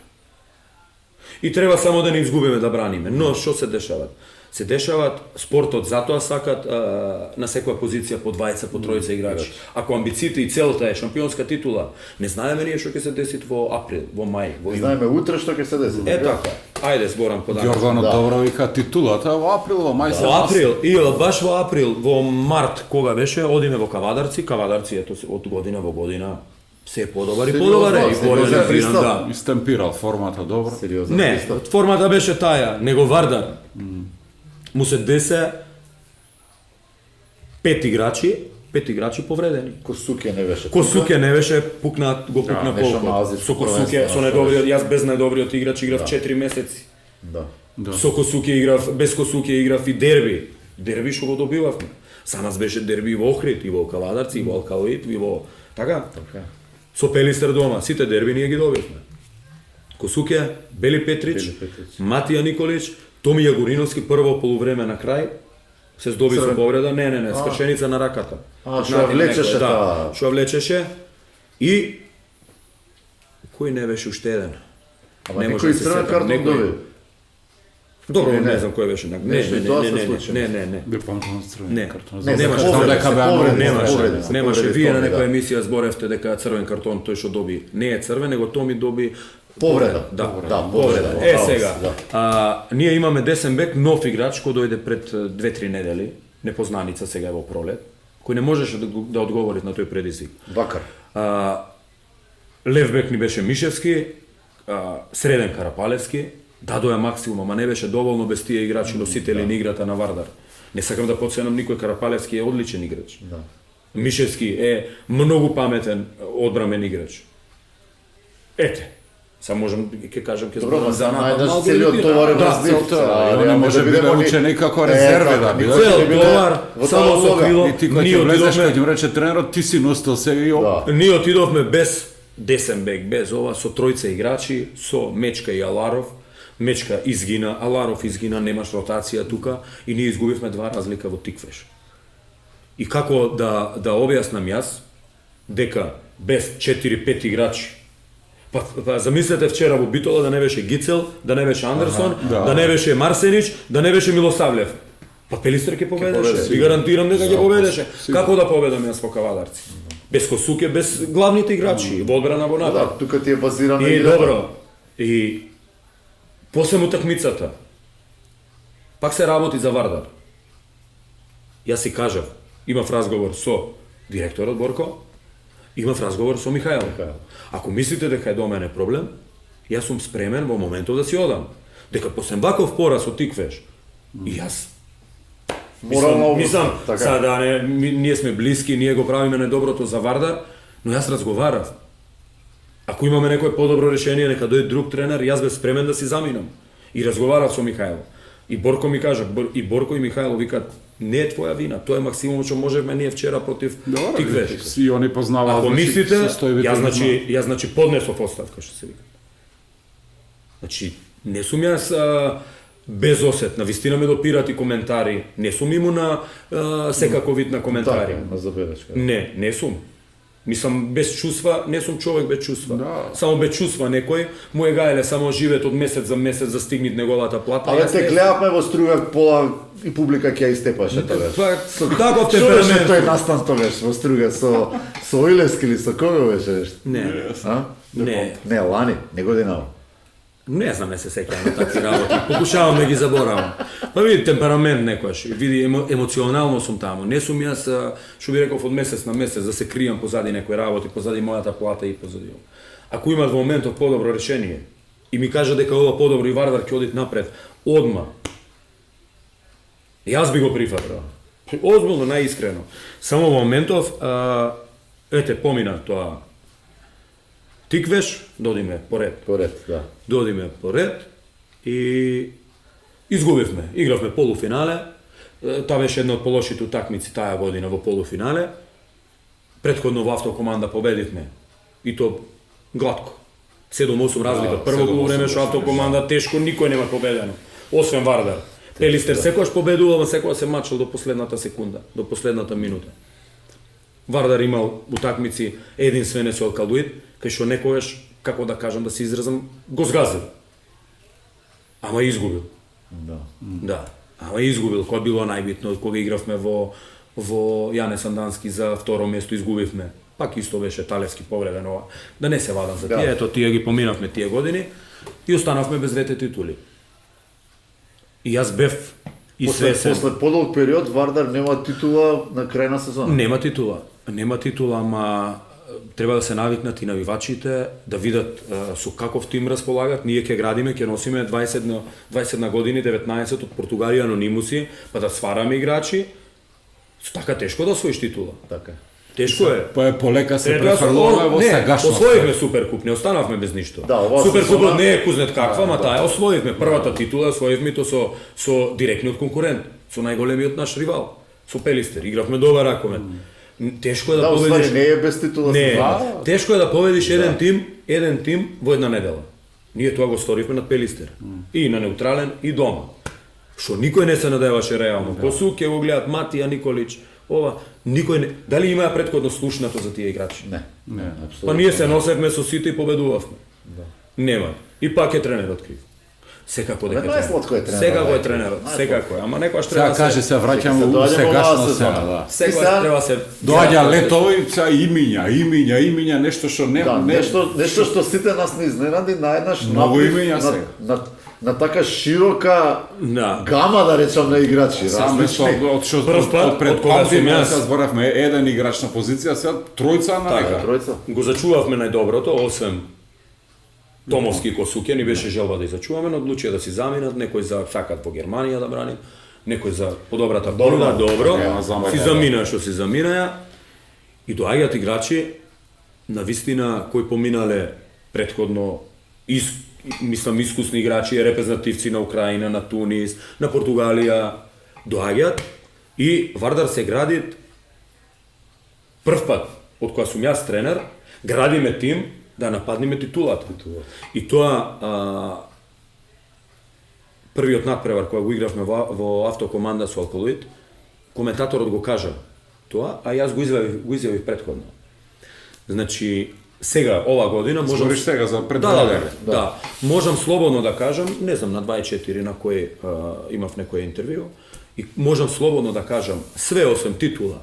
И треба само да не изгубиме да браниме. Но што се дешават? Се дешават, спортот затоа сакат на секоја позиција по двајца, по тројца играчи. Ако амбициите и целта е шампионска титула, не знаеме ние што ќе се деси во април, во мај, во јуни. Знаеме утре што ќе се деси. Е така. Ајде зборам податок. Јоргано добро вика титулата во април, во мај се. Во април, баш во април, во март кога беше, одиме во Кавадарци, Кавадарци ето од година во година се подобар и подобар и сериозен пристап. да. Истемпирал формата добро. Сериозен Не, пристап. формата беше таја, него Вардар. Му се десе 5 играчи повредени. Косуке не беше. Косуке не беше пукна беше колко. Мазив, Со Косуке, првенствено, со најдобриот, јас без најдобриот играч играв 4 месеци. Да. Со Косуке играв, без Косуке играв и дерби. Дерби што го добивавме. Самас беше дерби и во Охрид, и во Кавадарци, и во Алкалоид, и во така. Со Пелистер дома, сите дерби ние ги добивме. Косуке, Бели Петрич, Матија Николич, Томи Јагориновски прво полувреме на крај се здоби со повреда, не, скршеница на раката. Што ја влечеше да, што ја влечеше и кој не беше уште еден. Ама Не некој може да се црвен сетам, картон некој- доби. Добро, Не. не знам кој беше. Нешто и тоа се случи. Не. Би помнам црвен Не. картон. Не, немаше. за повреди, дека за беа повреди, многу. за повреди, Немаше, за немаше. повреди Вие на Томи, некоја да. емисија зборевте дека црвен картон тој што доби. Не е црвен, него Томи доби Повреда. Да, Да, повреда. повреда. Е сега, Да. ние имаме десен бек, нов играч кој дојде пред 2-3 недели, непознаница сега е во пролет, кој не можеше да одговори на тој предизвик. Бакар. Лев бек ни беше Мишевски, среден Карапалевски, дадоа максимум, ама не беше доволно без тие играчи носители на играта на Вардар. Не сакам да подценам никој, Карапалевски е одличен играч. Да. Мишевски е многу паметен одбрамен играч. Ете, само можам ќе кажам ќе Добро, ма за најдеш целиот товар да, на збив. целта, и они може биде учени како резерве да биде. Цел товар, само со крило, И ти кој ние ќе влезеш, отидовме, кој ќе рече тренерот, ти си носител сега и ово. Да. ние отидовме без десен бек, без ова, со тројца играчи, со Мечка и Аларов. Мечка изгина, Аларов изгина, немаш ротација тука и ние изгубивме 2 разлика во Тиквеш. И како да објаснам јас дека без 4-5 играчи. Па замислете вчера во Битола да не беше Гицел, да не беше Андерсон, да не беше Марсенич, да не беше Милосавлев. Па Пелистер ќе победеше. Ви гарантирам дека ќе победеше. Како да победам јас во Кавадарци? Без Косуке, без главните играчи, во одбрана во напад. Да, тука ти е базирано И играта. добро. И после утакмицата пак се работи за Вардар. Јас си кажав, имав разговор со директорот Борко, имав разговор со Михајл. Ако мислите дека е до мене проблем, јас сум спремен во моментов да си одам. Дека после ваков пораз од Тиквеш, и јас Морално мислам, така. сега ние сме блиски, ние го правиме најдоброто за Вардар, но јас разговарав. Ако имаме некое подобро решение, нека дојде друг тренер, јас бев спремен да си заминам. И разговарав со Михајло. И Борко ми кажа, и Борко и Михајло викаат, не е твоја вина, тоа е максимум што можевме ние вчера против Тиквеш. Си они познаваат. Ако мислите, состојбите јас на- значи поднесов оставка, што се вика. Значи, не сум јас безосетна, вистина ме допират и коментари, не сум иму на секако вид на коментари. Така, на забелешка. Не сум. Мислам, без чувства, не сум човек без чувства. Да. Само без чувства некој, му е гаеле само живеет од месец за месец за стигнит неговата плата. Але Јас те не- гледавме во струга пола и публика ќе ја истепаше тогаш. Па, таков Што беше темперамент. тој настан тогаш во струга со Оилевски или со кого беше нешто? Не, А? не. Лани, не година. Не знам, не се сеќавам на такви работи. Покушавам да ги заборавам. Па види темперамент некојаш, види емоционално сум таму. Не сум јас, што би реков, од месец на месец да се кријам позади некои работи, позади мојата плата и позади ова. Ако имат во моментов подобро решение и ми кажа дека ова подобро и Вардар ќе одит напред, одма. Јас би го прифатил. Озбилно, најискрено. Само во моментов, ете, помина тоа. Тиквеш, додиме поред. Поред, да. Додиме поред и изгубивме. Игравме полуфинале. Тоа беше една од полошите утакмици таа година во полуфинале. Претходно во Автокоманда победивме. И то гладко. 7-8 разлика. Да, Прво 7-8 полувреме што беше, Автокоманда тешко никој нема победено. Освен Вардар. Пелистер секогаш победувал, секогаш се мачал до последната секунда, до последната минута. Вардар имал утакмици единствено со Алкалуид, кај што некогаш, како да кажам, да се изразам, го згазил. Ама изгубил. Да. Да, ама изгубил, кога било најбитно, кога игравме во Јане Сандански за второ место, изгубивме. Пак исто беше Талевски повреден ова. Да не се вадам за тие, ето тие ги поминавме тие години и останавме без двете титули. И јас бев и свесен. После подолг период Вардар нема титула на крај на сезона. Нема титула, ама треба да се навикнат и навивачите, да видат со каков тим располагат. Ние ќе градиме, ќе носиме 20 на години, 19 од Португалија анонимуси, па да свараме играчи. Така тешко да освоиш титула. Така. Тешко е. Па е полека се префрлуваме во сегашност. Освоивме Суперкуп, не останавме без ништо. Да, Суперкупот не е кузнет каква, ма таа освоивме. Првата титула освоивме то со директниот конкурент, со најголемиот наш ривал, со Пелистер. Игравме добар ракомет. Тешко е да победиш. Не е без титула. Не, тешко е да победиш еден тим во една недела. Ние тоа го сторивме на Пелистер. И на неутрален и дома. Што никој не се надеваше реално. Косук ќе го гледат Матија Николич, ова, никој не... Дали имаа претходно слушнато за тие играчи? Не, Па ние се носевме со сите и победувавме. Нема. И пак е тренерот крив. Секако дека најсладко е тренерот. Секако е тренерот, секако е. Ама некојаш треба Сега каже се враќаме Сега у се сегашно доаѓаме сега, да. Секојаш треба се Доаѓа летовица, имиња, нешто што не... Да, нешто што сите нас не изненади, наеднаш Многу имиња сега. на така широка гама, да речам, на играчи. Сам различни. од што Прв пат, од пред од кога сум јас. се зборавме еден играч на позиција, сега тројца на Така. нека. Тројца. Го зачувавме најдоброто, освен Томовски и Косуке, ни беше желба да ја зачуваме, но одлучија да си заминат, некој за сакат во Германија да брани, некој за подобрата понуда, добро, си замина што си заминаја и доаѓаат играчи на вистина кои поминале претходно мислам искусни играчи, репрезентативци на Украина, на Тунис, на Португалија, доаѓаат и Вардар се гради прв пат, од кога сум јас тренер, градиме тим да нападнеме титулата. И тоа првиот надпревар кога го игравме во автокоманда со Алкалуид, коментаторот го кажа тоа, а јас го изјавив претходно. Значи, сега, ова година, можам... Збориш сега за пред Да, можам слободно да кажам, не знам, на 24 на кој имав некој интервју, и можам слободно да кажам, све освен титула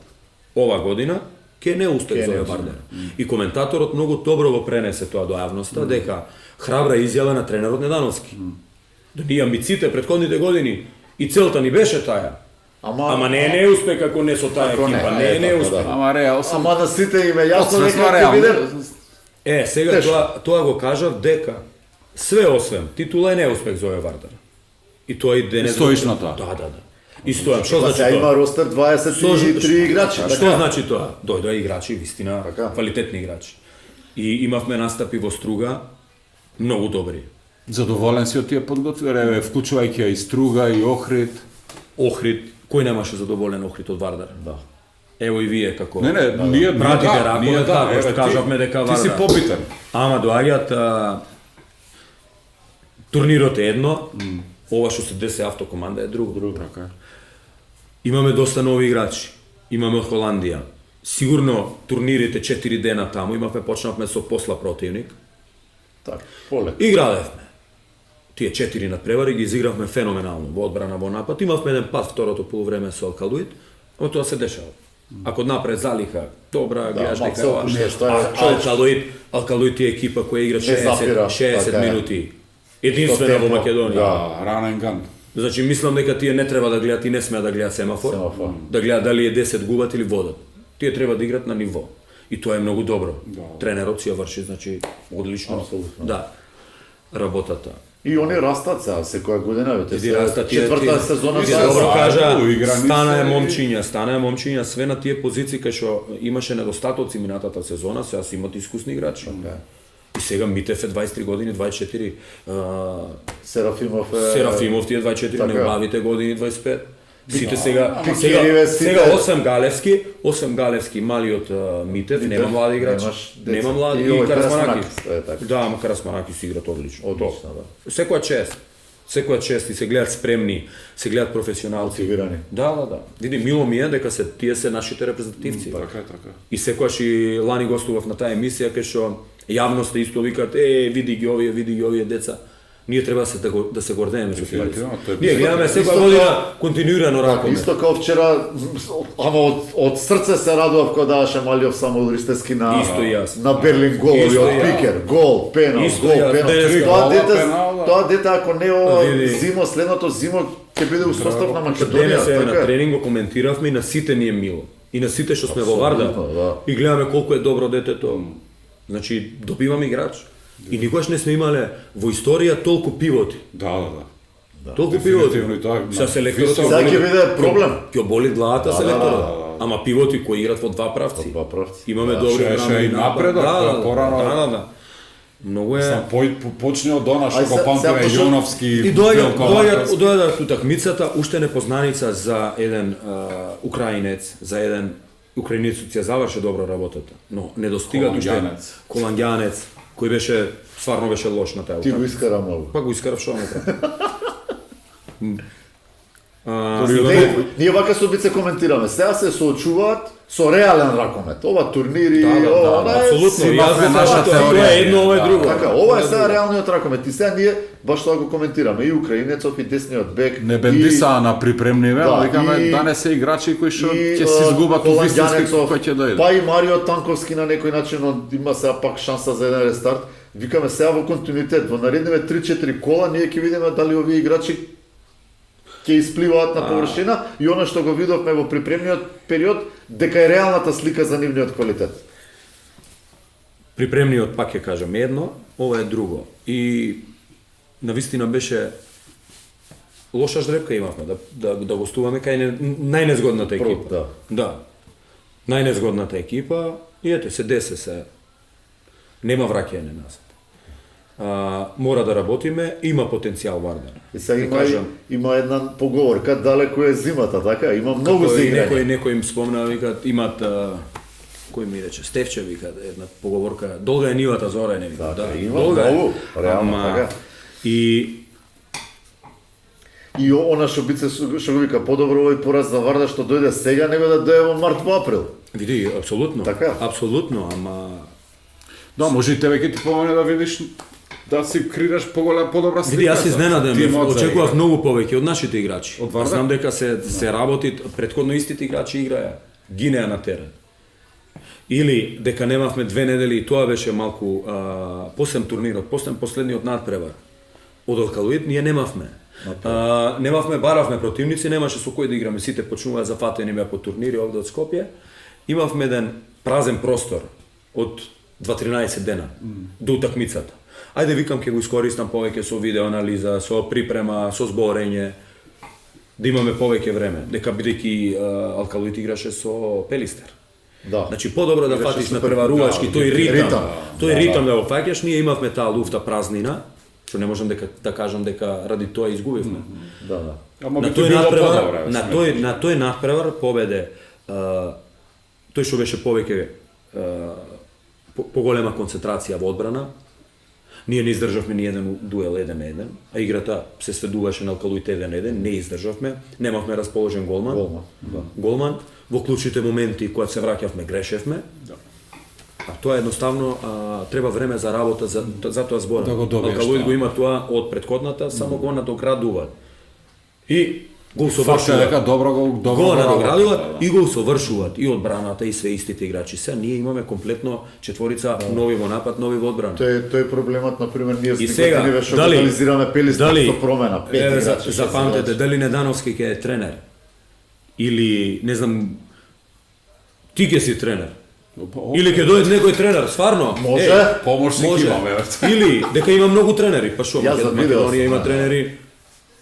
ова година, ке не успех за Вардар. И коментаторот многу добро го пренесе тоа до јавноста, дека храбра изјава на тренерот Недановски. Да ние амбициите претходните години и целта ни беше таа. Ама не е неуспех ако не со таа екипа, не е неуспех. Ама реал сам. Ама да сите им е јасно дека ќе реално. биде. Сега тоа го кажав дека све освен титула е неуспех за овој Вардар. И тоа и денес Стоиш на тоа? Да. И стојам. Што значи Сега тоа? има ростер 23 играчи. Што значи тоа? Дојдоа играчи, вистина, Така. квалитетни играчи. И имавме настапи во Струга, многу добри. Задоволен си од тие подготвени, вклучувајќи и Струга и Охрид. Охрид, кој немаше задоволен Охрид од Вардар? Да. Ево и вие како Не, ние пратите ракове, како што кажавме дека Ти си Вардар. побитен. Ама доаѓаат турнирот е едно, ова што се десе автокоманда е друго. Така. Имаме доста нови играчи. Имаме од Холандија. Сигурно турнирите 4 дена таму, почнавме со посла противник. Така, полек. Иградевме. Тие 4 надпревари ги изигравме феноменално во одбрана, во напад. Имавме еден пат второто полувреме со Алкалуид, ама тоа се дешава. Ако напред залиха, добра, гледаш дека се опуште, што е Алкалуид е екипа која игра запира, 60 така е. минути. Единствено во Македонија. Да, ранен ган. Значи мислам дека тие не треба да гледат и не смеа да гледат семафор. Да гледат дали е 10 губат или водат. Тие треба да играат на ниво. И тоа е многу добро. Тренерот си ја врши, значи, одлично. Апсолутно. Да. Работата. И они растат сега, секоја година, вете, Иди растат тие. четврта сезона Иди сега. добро кажа, играници. стана е момчиња, све на тие позиции кај што имаше недостатоци минатата сезона, сега си имат искусни играчи. И сега Митев е 23 години, 24. Серафимов Серафимов ти е 24, така. неговите години 25. Сите сега Пикириве, сите. сега 8 Галевски, малиот Митев, нема млади играчи. Нема млади и Карасманакис. Да, ама Карасманакис играат одлично. Одлично, да. Секоја чест. секоја чест и се гледат спремни, се гледат професионалци. Мотивирани. Да. Види, мило ми е дека тие се нашите репрезентативци. Така. И секогаш и лани гостував на таа емисија кај што јавноста исто викаат види ги овие деца. Ние треба да се гордееме со тоа. Ние гледаме секоја година континуирано ракоме. Исто како вчера, ама од срце се радував кога даваше Малиов само Ристески на Исто и јас. на Берлин голови Исто од и јас. Пикер, гол, пенал, Исто гол, и јас. пенал. Денеска Тоа дете ако не ова Види. зимо, следното зимо ќе биде у состав на Македонија. Денес на така е. тренинг го коментиравме и на сите ни е мило. И на сите што сме во Варда. да. И гледаме колку е добро детето. Значи, добиваме играч. И никогаш не сме имале во историја толку пивоти. Да. Толку пивоти. Дефинитивно и тоа. Са селекторот Сега ќе биде проблем. ќе боли главата селекторот. да. Ама пивоти кои играат во два правци. Два правци. Имаме Да, добри ше играчи и напредок, порано. Да. Многу е. Сам почне од она што Ај, го сега памтиме пошо- Јоновски. И доаѓаат утакмицата, уште непознаница за еден украинец, за еден украинец ќе заврши добро работата, но не достигаат уште коланѓанец кој беше стварно беше лош на таа Ти го утакмица. искара многу. Па го искарав што направи. Ние вака со бице коментираме. Сега се соочуваат со реален ракомет. Ова турнири, ова е апсолутно. си имавме Јас наша тоа теорија. е едно, ова е друго. така, ова е сега реалниот ракомет. И сега ние баш тоа го коментираме и украинецов и десниот бек. Не бендисаа на припремниве, Да, викаме и- да не се играчи кои што и, ќе се изгубат у вистински Холанѓанецов, кој ќе дојде. Па и Марио Танковски на некој начин има сега пак шанса за еден рестарт. Викаме сега во континуитет, во наредниве 3-4 кола ние ќе видиме дали овие играчи ќе испливаат на површина и она што го видовме во припремниот период дека е реалната слика за нивниот квалитет. Припремниот пак ќе кажам едно, ова е друго. И навистина беше лоша жребка имавме да гостуваме кај најнезгодната екипа. Да. Да. Најнезгодната екипа и ете се десе се. Нема враќање назад. Мора да работиме, има потенцијал Вардар. И сега Ќе има, кажам, има една поговорка, далеко е зимата, така? Има многу за и играње. некој им спомна, викаат, имат кој ми рече, Стевче вика една поговорка, долга е нивата зора, не вика. Така, Да, има долга е. многу, реално, така. И И она што бице што го вика подобро овој пораз за Вардар што дојде сега него да дојде во март во април. види, апсолутно. Така. Апсолутно, ама Да, може и тебе ќе ти помогне да видиш да си креираш подобра слика. види, јас изненаден, Тимот за очекував игра. многу повеќе од нашите играчи. Од Вардар? Знам дека се работи, претходно истите играчи играја, гинеа на терен. Или дека немавме 2 недели и тоа беше малку посем турнирот, посем последниот надпревар. Од Алкалоид ние немавме. Немавме, баравме противници, немаше со кој да играме, сите почнуваа зафатени беа по турнири овде од Скопје. Имавме еден празен простор од 2-13 дена до утакмицата. Ајде викам ќе го искористам повеќе со видео анализа, со припрема, со зборење, да имаме повеќе време, дека бидејќи Алкалоид играше со Пелистер. Да. Значи подобро да Играше фатиш на супер, преварувачки, да, тој ритам, ритам. тој Да, ритам да го фаќаш, ние имавме таа луфта празнина, што не можам да кажам дека ради тоа изгубивме. Да, да. Ама На би ти тој било надпревар, подобро, на тој надпревар победе тој што беше повеќе поголема концентрација во одбрана. Ние не издржавме ни еден дуел 1-1, а играта се сведуваше на Алкалоид 1-1, не издржавме, немавме расположен голман. Голман. Во клучните моменти кога се враќавме грешевме. А тоа едноставно треба време за работа, затоа зборам. Да го добиеш Алкалоид тоа. го има тоа од претходната, само го надоградува. И го Факт е усовршуваат. дека добро Го надоградуваат работат, и го усовршуваат и одбраната и све истите играчи. Се ние имаме комплетно четворица нови во напад, нови во одбрана. Тој е проблемот, например, ние И со сега, години што дали- анализираме Пелистер со промена, 5 еве, играчи. запамтете, 6 дали Недановски ќе е тренер? Или, не знам, ти ќе си тренер? Или ќе дојде некој тренер, стварно? Може. Помошник може. имаме, бе. Или дека има многу тренери, па што, Јас за видео Македонија има сум, тренери,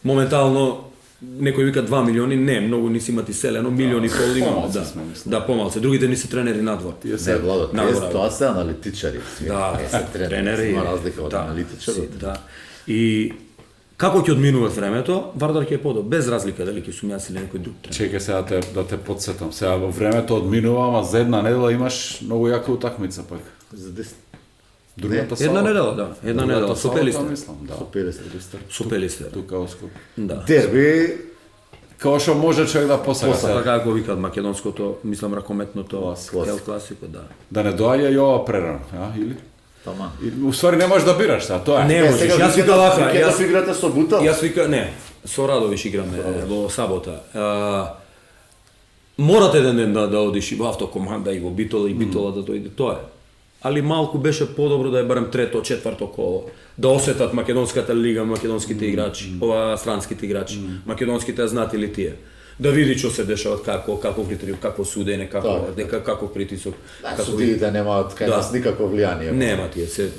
моментално некој вика 2 милиони, не, многу ни си имат иселено, милиони и пол имаме, помалце да. сме, мислам. Да, помалце. Другите ни се тренери надвор. Тие Не, се Владо, Нагора. тоа се аналитичари. Да, се тренери. Има разлика од аналитичарот. Да. И како ќе одминува времето, Вардар ќе е подобро, без разлика дали ќе сум јас или некој друг тренер. Чекај сега да те подсетам. Сега во времето одминува, ама за една недела имаш многу јака утакмица пак. За 10. Другата Една сабота. недела, да. Една недела Другата со сабота, Пелистер. мислам, да. Со Пелистер. Со Пелистер. Тука во Скопје. Да. Дерби, Као што може човек да посака. Така како викаат македонското, мислам ракометното Класико. Ел Класико, да. Да не доаѓа и ова прерано, а, или? тама. И, уствари не можеш да бираш, тоа е. Не можеш, јас вика вака, Јас играте со Бута. Јас вика, не, со Радовиш играме во сабота. Морате еден ден да одиш и во автокоманда и во Битола и Битола да дојде, тоа е. Али малку беше подобро да е барем трето, четврто коло, да осетат македонската лига, македонските играчи, ова странските играчи, македонските знатели тие. Да види што се дешава, како критериум, како судење, како притисок. како Судиите немаат кај Да. нас никакво влијание. Нема тие се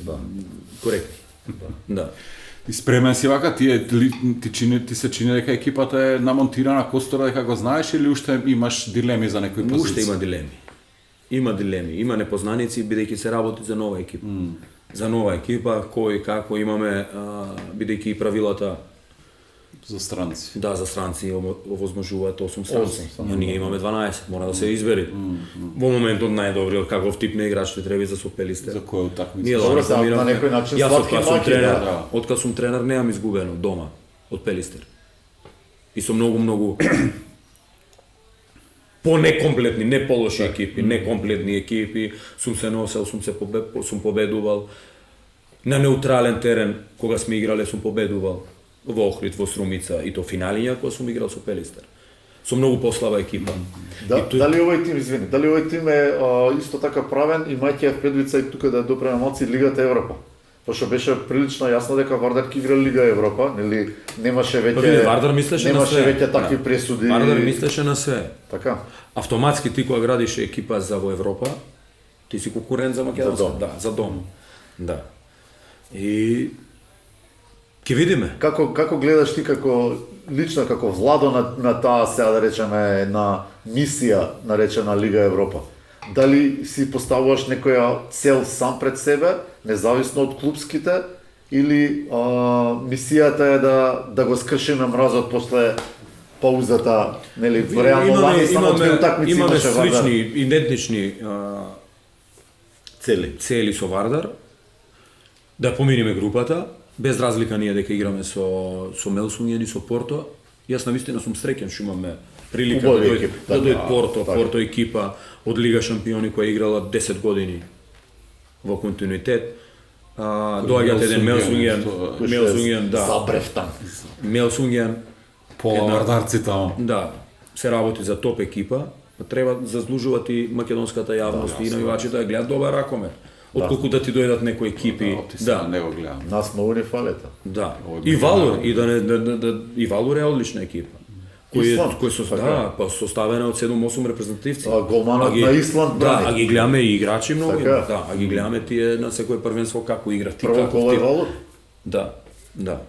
коректни. Да. И спремен си вака, ти се чини дека екипата е намонтирана костора дека го знаеш или уште имаш дилеми за некои позиции? Уште има дилеми. Има дилеми, има непознаници бидејќи се работи за нова екипа. За нова екипа, кој како имаме бидејќи и правилата За странци. да за странци овозможуваат 8 странци. Ние имаме 12, мора да се избери. Во моментот најдобриот каков тип на играч ќе треба за со Пелистер. За кој утакмица? Ние Добро, лани сега, планираме- на некој начин Јас сладки откад сум маки, тренер, да. откад сум тренер немам изгубено дома од Пелистер. И со многу по некомплетни, не полоши екипи, некомплетни екипи, сум се носел, сум победувал. На неутрален терен, кога сме играле, сум победувал. Во Охрид, во Струмица, и то финалиња, кога сум играл со Пелистер. Со многу послаба екипа. Да, И тој- дали овој тим, извини, дали овој тим е исто така правен, имајќи предвица и тука да допреме малци Лигата Европа? Пошто беше прилично јасно дека Вардар ќе игра Лига Европа, нели немаше веќе Па види, Вардар мислеше на немаше све. веќе такви Да. пресуди. Вардар мислеше на све. Така. Автоматски ти кога градиш екипа за во Европа, ти си конкурент за македонска, За дом. да, за дом. Да. И ќе видиме. Како гледаш ти како лично како владо на таа сега да речеме на мисија наречена Лига Европа? Дали си поставуваш некоја цел сам пред себе, независно од клубските, или мисијата е да го скршиме мразот после паузата, нели, реално лани само две утакмици имаме имаше Вардар. слични, идентични Цели. цели со Вардар, да поминиме групата, без разлика ние дека играме со Мелсунген и со Порто. Јас навистина сум среќен што имаме прилика Убави да екипи, дојде така, Порто, така. Порто екипа од Лига шампиони која играла 10 години во континуитет. Доаѓат еден Мелсунген, Мелсунген, да. Забревтан. Мелсунген, Пола вардарци таму. да, се работи за топ екипа, па треба заслужуваат и македонската јавност и навивачите да гледат добар ракомет. Отколку да ти дојдат некои екипи. Да, не го гледам. Нас ма уни фалета. Да. Овој И би Валур, и да не и Валур е одлична екипа. Исланд, Кој со така да, па составена од 7-8 репрезентативци. Голманот на Исланд Да, брани. а ги гледаме и играчи многу, Така. да, а ги гледаме тие на секој првенство како игра ти Прво како коло е ти. Валур. Да, да.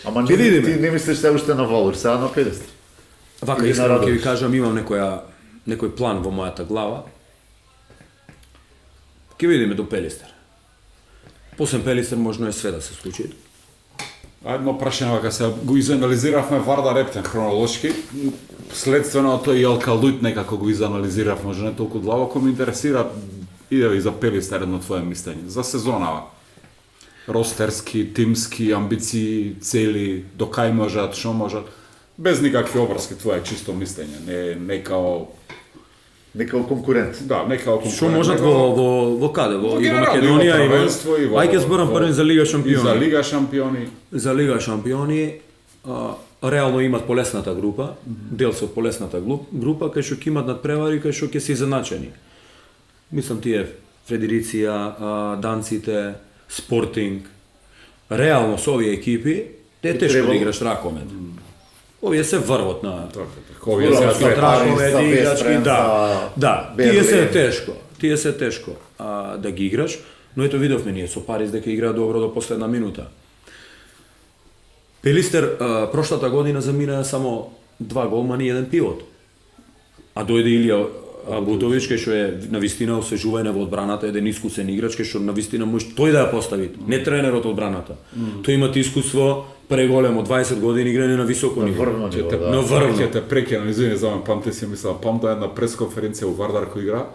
Ама Ќе видиме. ти не мислиш се уште на Валур, сега на 50. Вака Или искрено на ќе ви Радовиш. кажам, имам некој план во мојата глава. Ќе видиме до Пелистер. После Пелистер можно е све да се случи. Едно прашање вака се го изанализиравме Вардар Ептен хронолошки. Следствено тој и Алкалуит некако го изанализирав, може не толку длабоко ме интересира идеви за Пелистер едно твое мислење за сезонава. Ростерски, тимски, амбиции, цели, до кај можат, што можат, без никакви обврски, твое чисто мислење, не као Некао конкурент. да, не као конкурент. Што можат во каде? Во и во генерално, Македонија и и во првенство, и во во- Ајде зборам во- првен за Лига и за шампиони. Лига шампиони. За Лига шампиони реално имат полесната група, дел се од полесната група кај што ќе имат надпревари, кај што ќе се изначени. Мислам тие Фредериција, Данците, Спортинг. Реално со овие екипи не е тешко да требало. играш ракомет. Овие се врвот на Овие Големо се што Од Париз, ракомет за играчки, Вестрем, да. за Да, Берлин. тие се тешко да ги играш, но ето видовме ние со Париз дека игра добро до последна минута. Пелистер прошлата година замина само 2 голмани и 1 пивот. А дојде Илија Абутович кај што е навистина освежување во одбраната, еден искусен играч кај што навистина може тој да ја постави, не тренерот одбраната. Тој има искуство преголемо 20 години играње на високо ниво. Врвно ниво, Ќе да. На врвно. Ќе те прекинам, извини, за мен памти си мислам, памта една пресконференција у Вардар кој игра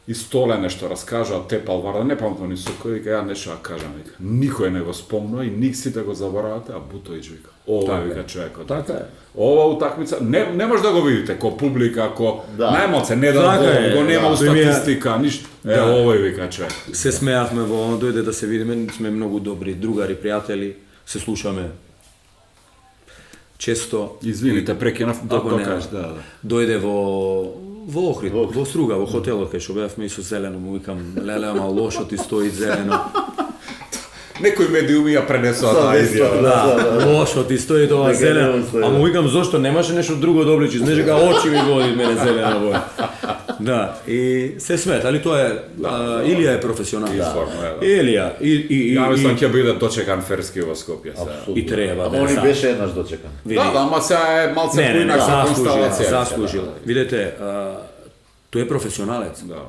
и Столе нешто раскажа, тепал Вардар, не памтам ни со кој, вика, ја нешто ја кажам, вика. Никој не го спомна и ник сите го заборавате, а Бутовиќ вика, ова вика човекот. Така е. Ова утакмица, не може да го видите ко публика, ко најмалце, не да Така е, го нема у да. статистика, ништо. Овој вика човек. Се смеавме во дојде да се видиме, сме многу добри другари, пријатели, се слушаме често. Извините, прекинав, Ако не, кажеш, да. Дојде во Охрид, во Струга, во хотелот кај што бевме и со Зелено, му викам, леле, ама лошо ти стои Зелено. Некои медиуми ја пренесоа таа изјава. Да, лошо ти стои тоа Нека Зелено. не стои. А му викам, зошто немаше нешто друго да обличиш, знаеш дека очи ми води мене Зелена боја. Да, и се смет, али тоа е Илија е професионален. Изворно е, да. Илија Ја и мислам ќе биде дочекан Ферски во Скопје сега. и треба Ама он и да. беше еднаш дочекан. Види. Да, ама сега е малце поинака констелација. заслужил. Видете, тој е професионалец. Да.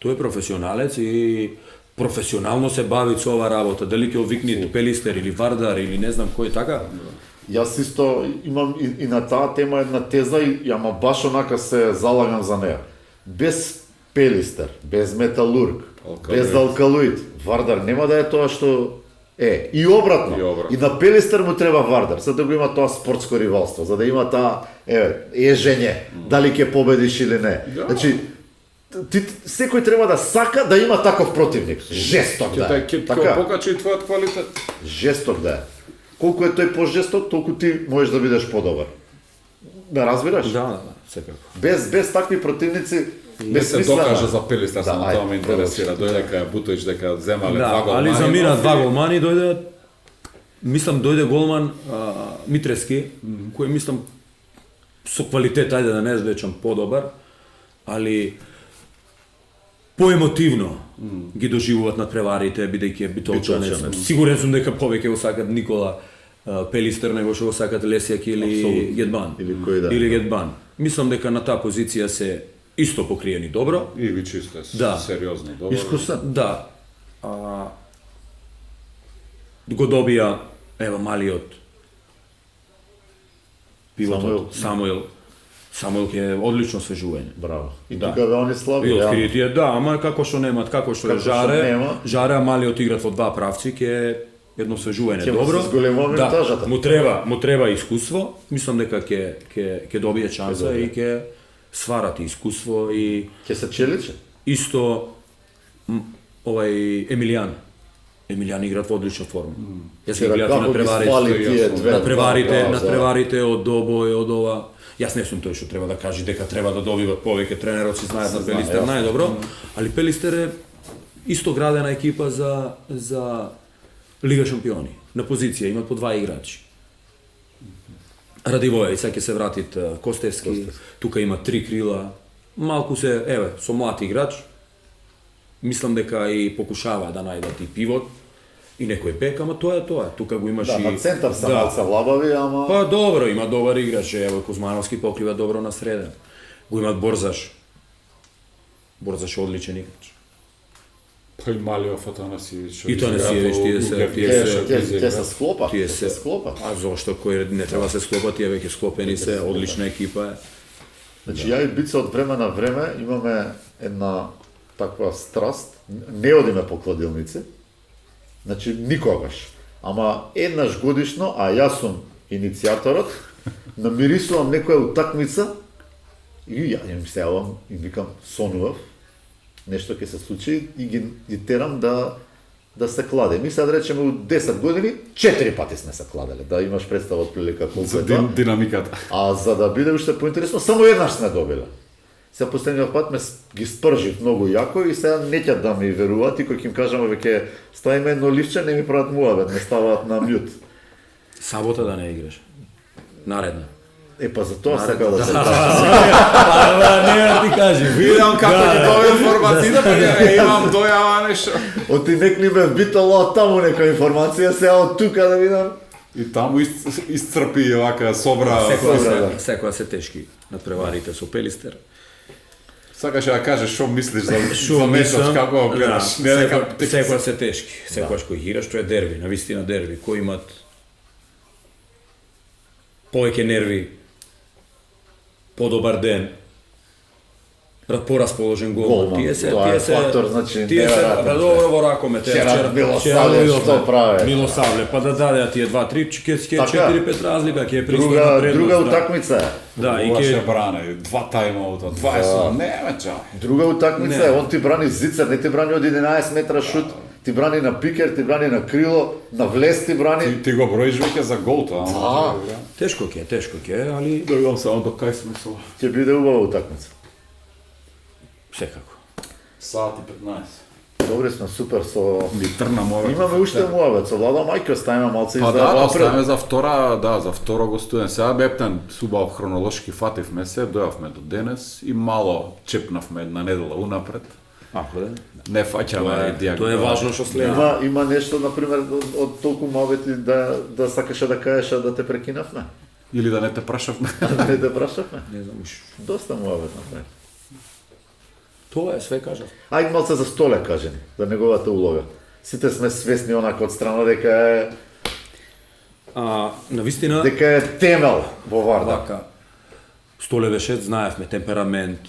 Тој е професионалец и професионално се бави со ова работа. Дали ќе овикни Пелистер или Вардар или не знам кој така. Јас исто имам и на таа тема една теза и ама баш онака се залагам за неа. Без Пелистер, без Металург, Алкалоид. без Алкалоид, Вардар нема да е тоа што е. И обратно. И на Пелистер му треба Вардар, за да го има тоа спортско ривалство, за да има таа ежење, дали ќе победиш или не. Да. Значи, секој треба да сака да има таков противник. Жесток да е. Ќе покачи твојот квалитет. Жесток да е. Колку е тој пожесток, толку ти можеш да бидеш подобар. Да разбираш? Да, секако. Без такви противници, Не се безсмислено. докажа за Пелистер, само ајде, тоа ме интересира. Дојде кај Бутовиќ дека земале два Да, голмани. али замина два голмани дојде, мислам дојде голман Митрески, кој мислам со квалитет, ајде да не речам подобар, али поемотивно ги доживуваат надпреварите, бидејќи е битолчанец. Сигурен сум дека повеќе го сакат Никола Пелистер него што го сакат Лесјак или Апсолутно. Гедбан. Или кој да. Или Гедбан. Мислам дека на таа позиција се исто покриени добро. И ви чисто Да. сериозно, добро. Искусен. Да. Го добија, ево, малиот пивотот, Самуил ќе е одлично свежување. Браво. И Да. тука бе они слаби. И реално. откритие, да, ама како што немат, како што Како е што Жаре, нема. Жаре, а малиот играт во два правци, ќе е едно свежување Ќе му добро. се зголема минутажата. Му треба искуство, мислам дека ќе добие шанса и ќе сварати искуство и Ќе се челиче. исто Емилијан играт во одлична форма. Јас ги гледав Како на ги свали тие преварите, две. на преварите, Да, на да. преварите од Добој, од ова. Јас не сум тој што треба да каже дека треба да добиват повеќе, тренерот си знаат на Пелистер јасно. најдобро, али Пелистер е исто градена екипа за Лига шампиони. На позиција имат по два играчи. Радивоја и сега ќе се вратит Костевски, тука има три крила. Малку се, еве, со млад играч, мислам дека и покушава да најдат и пивот и некој бек, ама тоа е тоа. Тука го имаш Да, и на центар се малце лабави, ама Па добро, има добар играч, ево Кузмановски покрива добро на среда. Го имат Борзаш. Борзаш е одличен играч. Па и Малиов Атанасиевич. И Танасиевич, тие се ќе се склопат. тие Ќе се склопат. А зошто кој не треба се склопат, тие веќе склопени се, одлична екипа е. Значи, ја и Бица од време на време имаме една таква страст, не одиме по кладилници, значи никогаш. Ама еднаш годишно, а јас сум иницијаторот, намирисувам некоја утакмица и ја им се јавам и викам сонував, нешто ќе се случи и ги терам да се кладе. Ми сега да речеме у 10 години 4 пати сме се кладеле, да имаш представа од прилика колку За е тоа. динамиката. А за да биде уште поинтересно, само еднаш сме добиле. Сега последниот пат ги спржив многу јако и сега не ќе да ми веруваат и кој ќе им кажам веќе ставиме едно ливче, не ми прават муавет, не ставаат на мјут. Сабота да не играш. Наредна. Па за тоа сакав да се Па не да ти кажи. Видам како ќе добие информацијата, па ја имам дојава нешто. Оти некли ме вбитало од таму некоја информација, сега од тука да видам. И таму iscrpi вака собра. Секоја се тешки надпреварите со Пелистер. Сакаш да кажеш што мислиш за месач, како го гледаш. Не дека секоја се тешки. Секојаш кој играш, тоа е дерби, навистина дерби, кои имат повеќе нерви, подобар ден. порасположен Голман. голман. Тоа е фактор, значи, тие се неверојатен. добро во ракомет. Вчера Милосавле што прави? Милосавле, па да даде тие 2-3, ќе Така. 4-5 разлика, ќе е пристойна предност. Друга утакмица е. Да, и Лоше ќе бране, 2 тайм-аута, 20, не чај. Друга утакмица Не. е, он ти брани зицер, не ти брани од 11 метра шут, ти брани на пикер, ти брани на крило, на влез ти брани. Ти го броиш веќе за гол тоа. тешко ќе, али Да видам само до кај смисла. Ќе биде убава утакмица. секако. Саат и 15. Добри сме, супер со... Ми трна мове. Имаме уште муавет, со Влада Мајко оставиме малце Па за да, април. оставаме за втора, за второ гостуване. Сега бептен субав хронолошки фативме се, дојавме до денес и мало чепнавме една недела унапред. Ако да. Не фаќаме диагноз. Тоа е важно што следи. Има нешто, например, од толку муавети да сакаше да кажеш а да те прекинавме? Или да не те прашавме. Не те прашавме? Не знам иш. Доста муавет направи. Тоа е све кажав. Ајде малце за Столе кажи ни, за неговата улога. Сите сме свесни онака од страна дека На вистина е темел во Вардар. вака Столе беше, знаевме темперамент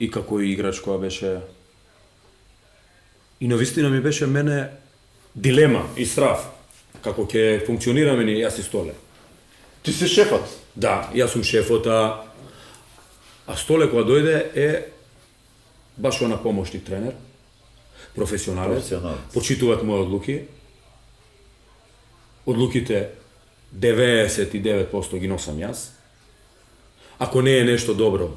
и како играч која беше. И на вистина ми беше мене дилема и страв како ќе функционираме ни јас и Столе. Ти си шефот. Да, јас сум шефот, а Столе кога дојде е баш она помошник тренер, професионалец, почитуваат мои одлуки. Одлуките 99% ги носам јас. Ако не е нешто добро,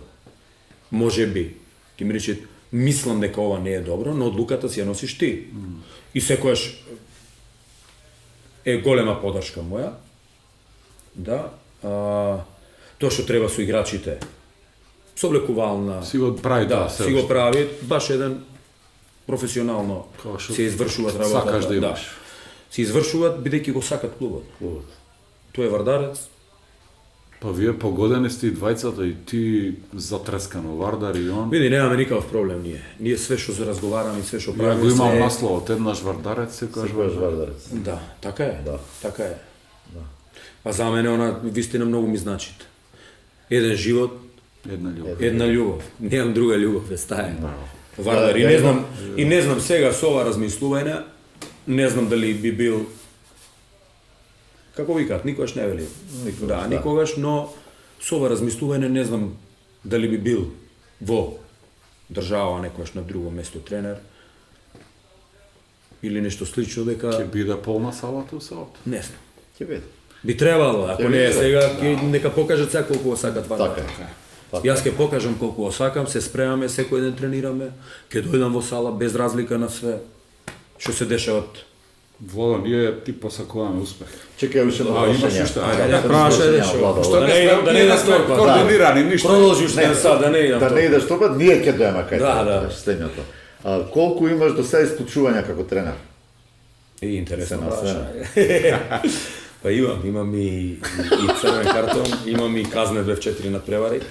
може би, ќе ми рече, мислам дека ова не е добро, но одлуката си ја носиш ти. И секојаш е голема подршка моја. Да. Тоа што треба со играчите, соблекувална. Си го прави Да, тоа си го прави, баш еден професионално Како што се извршуваат работата. сакаш да имаш. Се извршуваат бидејќи го сакат клубот. Тој е вардарец. Па вие погодени сте и двајцата и ти затрескано Вардар и он. Види, немаме никаков проблем ние. Ние све што се разговараме и све што Ја правиме го имам се... насловот, еднаш Вардарец се кажува. Кажуваш Вардарец. Да, така е. Да. Така е. Па за мене она вистина многу ми значи. Еден живот, Една љубов. една љубов. Немам друга љубов, ве стае. Вардар. Да, И не знам сега со ова размислување, не знам дали би бил како викаат, никогаш не вели. Никогаш, Да, да. никогаш, но со ова размислување не знам дали би бил во држава некојаш на друго место тренер или нешто слично дека Ќе биде полна салата у Саот. не знам. Ќе биде. Би требало, ако Ќе не е биде. сега, нека покажат сега колку го сакат Вардар. Така е. Јас ќе покажам колку го сакам, се спремаме, секој ден тренираме, ќе дојдам во сала без разлика на све што се дешават. Владо, ние ти посакуваме успех. Чекај уште на имаш прашање. уште? Ајде, Ајде, да прашај, прашање, реши. Владо. Што да не сме координирани, ништо. Продолжи уште сад, да не идам. Да не идеш топат, ние ќе дојдеме кај Да, тебе, стењото. Колку имаш до сега исклучувања како тренер? И интересно Се прашање. Па имам и црвен картон, имам и казне 2-4 надпревари.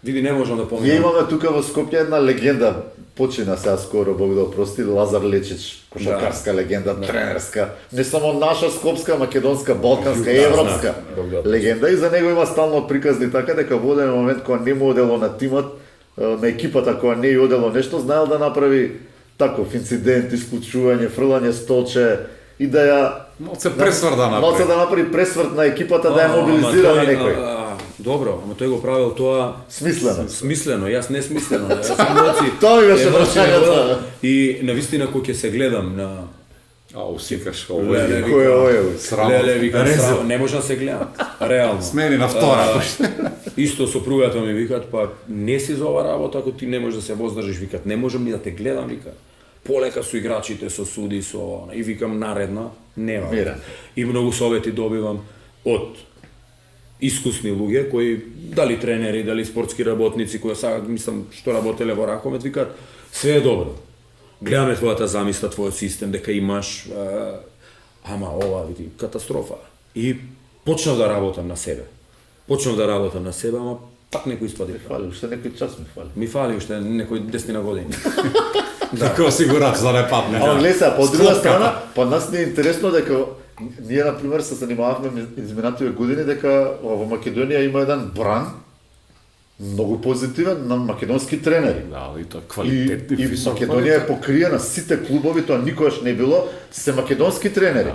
Види, не можам да Ние поминам. имаме тука во Скопје една легенда, почина сега скоро, Бог да опрости, Лазар Лечич, кошаркарска легенда, тренерска, не само наша скопска, македонска, балканска, Да, европска знам, Бог да легенда и за него има стално приказни така дека во еден момент кога не му одело на тимот, на екипата која не ја одело нешто, знаел да направи таков инцидент, исклучување, фрлање столче и да ја Малце пресврда направи. малце да направи пресврт на екипата да ја мобилизира на некој. Добро, ама тој го правил тоа Смислено. смислено, јас не смислено. Јас сум емоции. Тоа ми беше емоции прашањето. вода. И навистина кога ќе се гледам на Усикаш Леле, овој. Кој е овој? Срамотно. Леле, викам, Резил. срам, не може да се гледам. Реално. Смени на втора. Исто сопругата ми викат, па не си за ова работа ако ти не можеш да се воздржиш, викат, не можам ни да те гледам, викат. Полека со играчите, со суди, со она. И викам наредна, нема. Мирен. И многу совети добивам од искусни луѓе кои дали тренери, дали спортски работници кои сега мислам што работеле во ракомет, викат све е добро. Гледаме твојата замисла, твојот систем дека имаш ама ова види катастрофа. И почнав да работам на себе. Ама пак некој испади. Фали, уште некој час ми фали. Ми фали уште некој 10 години. Како осигураш за не падне. Ама гледа сега, по друга страна, па нас не е интересно дека ние на пример се занимававме изминативе години дека во Македонија има еден бран многу позитивен на македонски тренери. Да, и тоа И, квалитетни, и висок Македонија е квалитет. покриена, сите клубови, тоа никогаш не било, се македонски тренери.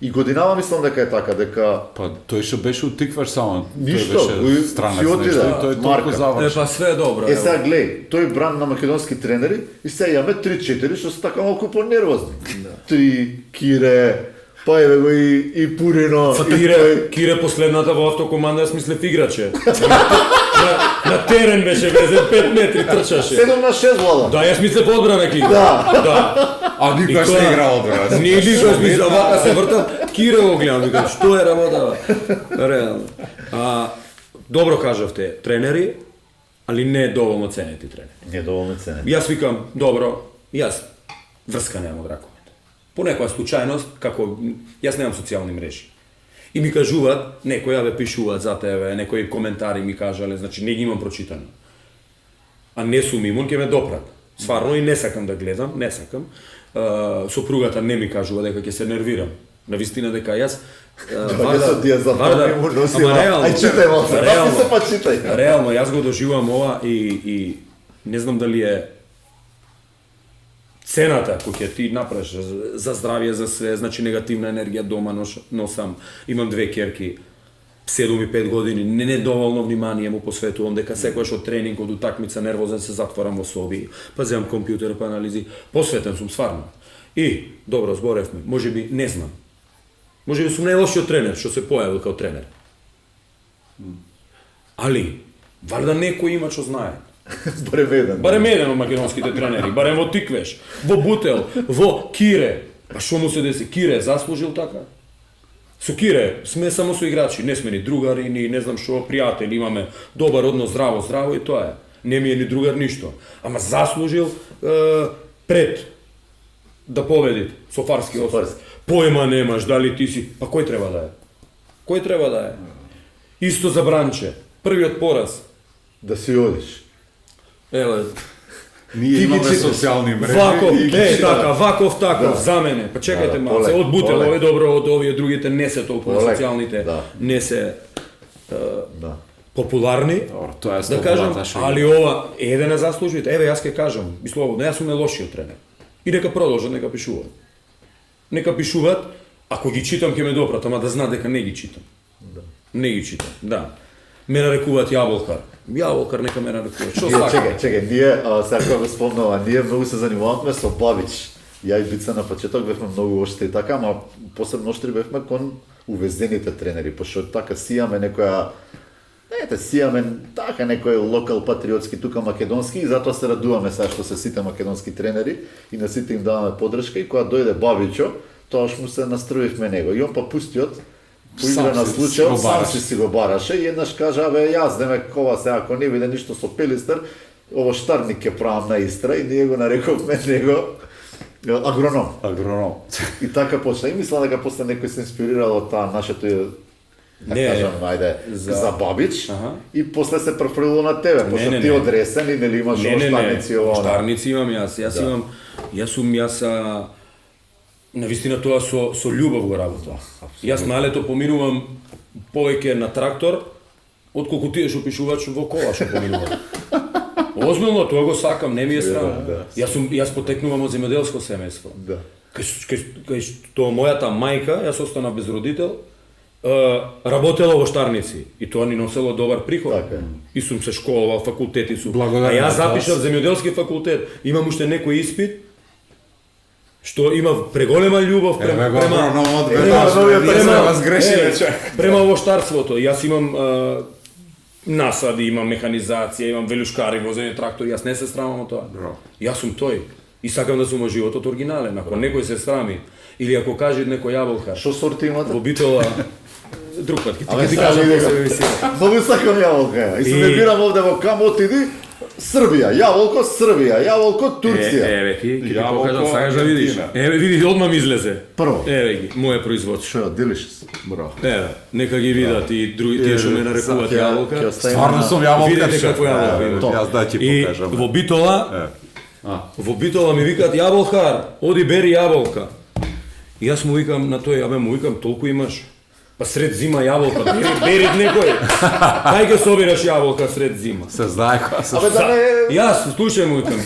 И годинава мислам дека е така, дека Па тој што беше утикваш само, Ништо, тој тој беше странец си отиде, нешто, и тој е толку Марка. завршен. Па све е добро. е сега глеј, тој бран на македонски тренери и сега имаме 3-4 што се така малку понервозни. Три, Кире, па еве го и Пурино, Па и тој. Кире последната во автокоманда, јас мислев играче. на терен беше влезен 5 метри трчаше. 7 на 6 влада. Да, јас мислев одбрана ки. Да. А никогаш не играл одбрана. Не никогаш мислев, вака се вртам, Кире го гледам, викам, што е работа, бе? Реално. Добро кажавте, тренери, али не доволно ценети тренери. Не доволно ценен. Јас викам, добро, јас врска немам од ракомет. По некоја случајност, како јас немам социјални мрежи. И ми кажуваат, некои ве пишуваат за тебе, некои коментари ми кажале, значи не ги имам прочитано. А не сум имун, ќе ме допрат. Сварно и не сакам да гледам, не сакам. Сопругата не ми кажува дека ќе се нервирам. На вистина дека јас Доаѓа со тие за тоа му носи. ама реално, Ај читај малку, реално, се па читај. реално, јас го доживувам ова и не знам дали е цената кој ќе ти направиш за здравје, за све, значи негативна енергија дома носам. Имам 2 ќерки, 7 и 5 години, не доволно внимание му посветувам, дека секојаш од тренинг, од утакмица, нервозен се затворам во соби, па земам компјутер, па анализи, посветен сум стварно. И, добро, зборевме, можеби, не знам, можеби сум најлошиот тренер што се појавил као тренер. Али, валјда некој има што знае. Барем еден. Барем еден од македонските тренери, барем во Тиквеш, во Бутел, во Кире. А што му се деси? Кире заслужил така? Со Кире сме само со играчи, не сме ни другари, ни не знам што, пријатели, имаме добар однос, здраво и тоа е. Не ми е ни другар ништо. Ама заслужил пред да победи со Фарски освој. Фарски. Поема немаш, дали ти си, па кој треба да е? Кој треба да е? Исто за Бранче, првиот пораз. Да си одиш. Еве, Ние Ти ги имаме читаш. социјални мрежи. Ваков, и ги така, Ваков таков, Да. за мене. Па чекајте Да, малце, полек, од Бутел, полек. овие добро, од овие другите не се толку Полек, социјалните, да. не се Да. популарни, Добро, тоа е да кажам, стопата што али ова еден е заслужите. Еве јас ќе кажам, и слободно, јас сум најлошиот тренер. И нека продолжат, нека пишуваат. Нека пишуваат, ако ги читам ќе ме допрат, ама да знаат дека не ги читам. Не ги читам, да. Ме нарекуваат јаболкар. Јаболкар нека ме нарекуваат. Што сакам? Чекај, ние, сега кога го спомнала, ние многу се занимававме со Бабич. Ја и Бица на почеток бевме многу оштри така, ама посебно оштри бевме кон увезените тренери, пошто така сијаме некоја сијаме така некој локал патриотски тука македонски и затоа се радуваме сега што се сите македонски тренери и на сите им даваме поддршка и кога дојде Бабичо, тоаш му се настроивме него и он па пустиот по игра Сам на си случај, го сам бараше. си го бараше и еднаш кажа, абе јас деме кова сега ако не биде ништо со Пелистер, ово штарник ќе правам на Истра и ние го нарековме него агроном. агроном. И така почна. И мислам дека после некој се инспирирал од таа нашето да Не, кажам, ајде, за- за Бабич Аха. и после се префрлило на тебе, пошто не, ти не. од Ресен и нели имаш оштарници ова. Оштарници имам јас. Јас имам, на вистина тоа со љубов го работам. Јас на лето поминувам повеќе на трактор отколку тие што пишуваат во кола што поминувам. Озбилно, тоа го сакам, не ми е срам. да. Јас потекнувам од земјоделско семејство. Да. Кај што мојата мајка, јас остана без родител, работела во штарници и тоа ни носело добар приход. Така е. И сум се школувал, факултети сум. Благодарам А јас на тоа. запишав земјоделски факултет. Имам уште некој испит што има преголема љубов Еве го агрономот, ние сме вас греши вече. према воштарството. Јас имам насади, имам механизација, имам велушкари, возење трактори, јас не се срамам од тоа. Браво. Јас сум тој. И сакам да сум во животот оригинален. Ако некој се срами, или ако каже некој јаболка, Што сорти имате? во Битола, друг пат, Абе, ќе ти сега кажам види после го. емисија. Многу сакам јаволка. И се И- не бирам овде во кам отиди. Србија, јаволко Србија, јаволко Турција. Еве ти ти Јаболко, покажам, сакаш да видиш. Аргентина. Еве види, одма ми излезе. Прво. Еве ги, моје производство. Што, делишес? Браво. Еве, нека ги видат и други тие што ме нарекуваат Ќе јаболка. оставиме Стварно на- сум јаволка. Видите какво јаболка има. Јас да ти И покажам. во Битола, А. во Битола ми викаат јаболкар, оди бери јаболка. И јас му викам на тој, абе му викам, толку имаш. Па сред зима јаболка, бери некој. Кај ќе собираш јаболка сред зима? Се знае која се... Абе да не... Јас, слушај му викам,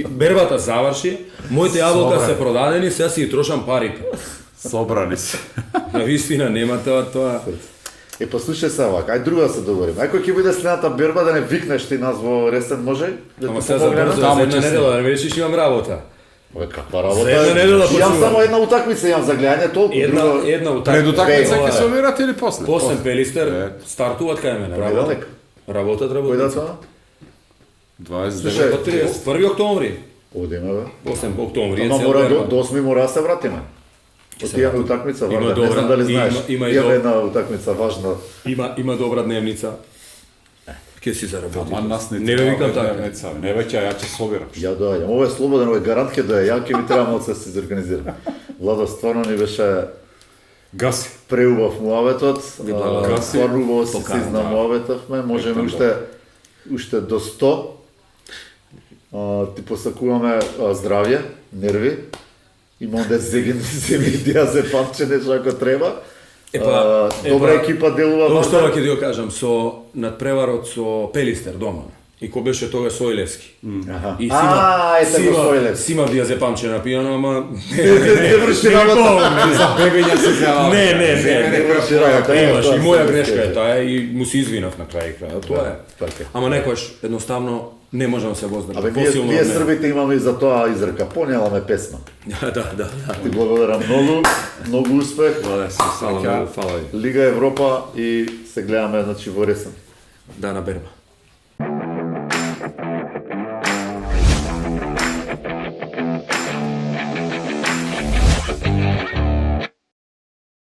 бербата заврши, моите јаболка се продадени, сега си ги трошам парите. Собрани се. На вистина нема тоа. Послушај се вака, ај друга се договорим. Ај кој ќе биде следната берба да не викнеш ти нас во Ресен, може? Ама сега за брзо, за една недела, да не решиш имам работа. Бе, каква работа? За една недела Јам почнувам. само една утакмица, имам за гледање толку. Една утакмица. Пред утакмица Бе, ќе собирате или после? После Пелистер стартуваат кај мене. Понеделник. Работат, Кој да работат. тоа? 29. До 30, 1 октомври. Одиме бе. 8 октомври е Ама цел мора берба. до 8 мора да се вратиме. Отиваме утакмица, Има Вардар, не знам добра- дали знаеш. има и Имаме доб- една утакмица важна. Има добра дневница. Ќе си заработи. Ама нас не Не ви викам така. Не веќе, ја ќе собирам. Ја доаѓам. Ова е слободен, ова е гарант ќе доаѓа. Ја ќе ми треба малку да се изорганизирам. Владо, стварно ни беше Гаси. преубав муаветот. Ви благодарам. Стварно убаво си Поканам, се да. изнамуаветавме. Можеме уште до 100. Ти посакуваме здравје, нерви. Имам да зеген земи диазепамче нешто ако треба. Добра екипа делува Тоа што Вардар. ќе ти го кажам, со надпреварот со Пелистер дома. И кој беше тога Соилевски. Аха. И ете го Соилевски. Сима диазепамче напијано, ама Не врши работа. За бегање се зјава. Не врши работа. Имаш, Тоа и моја се грешка е скаже. таа и му се извинав на крај крајот, тоа е. Така е. Ама некојаш едноставно не можам да се воздржам. Абе, Посилно ние од мене. србите имаме и за тоа изрека. Понеламе песма. Да. Ти благодарам многу успех. Да, се Фала, среќа. фала ви. Лига Европа и се гледаме значи во Ресен. Да, на берба.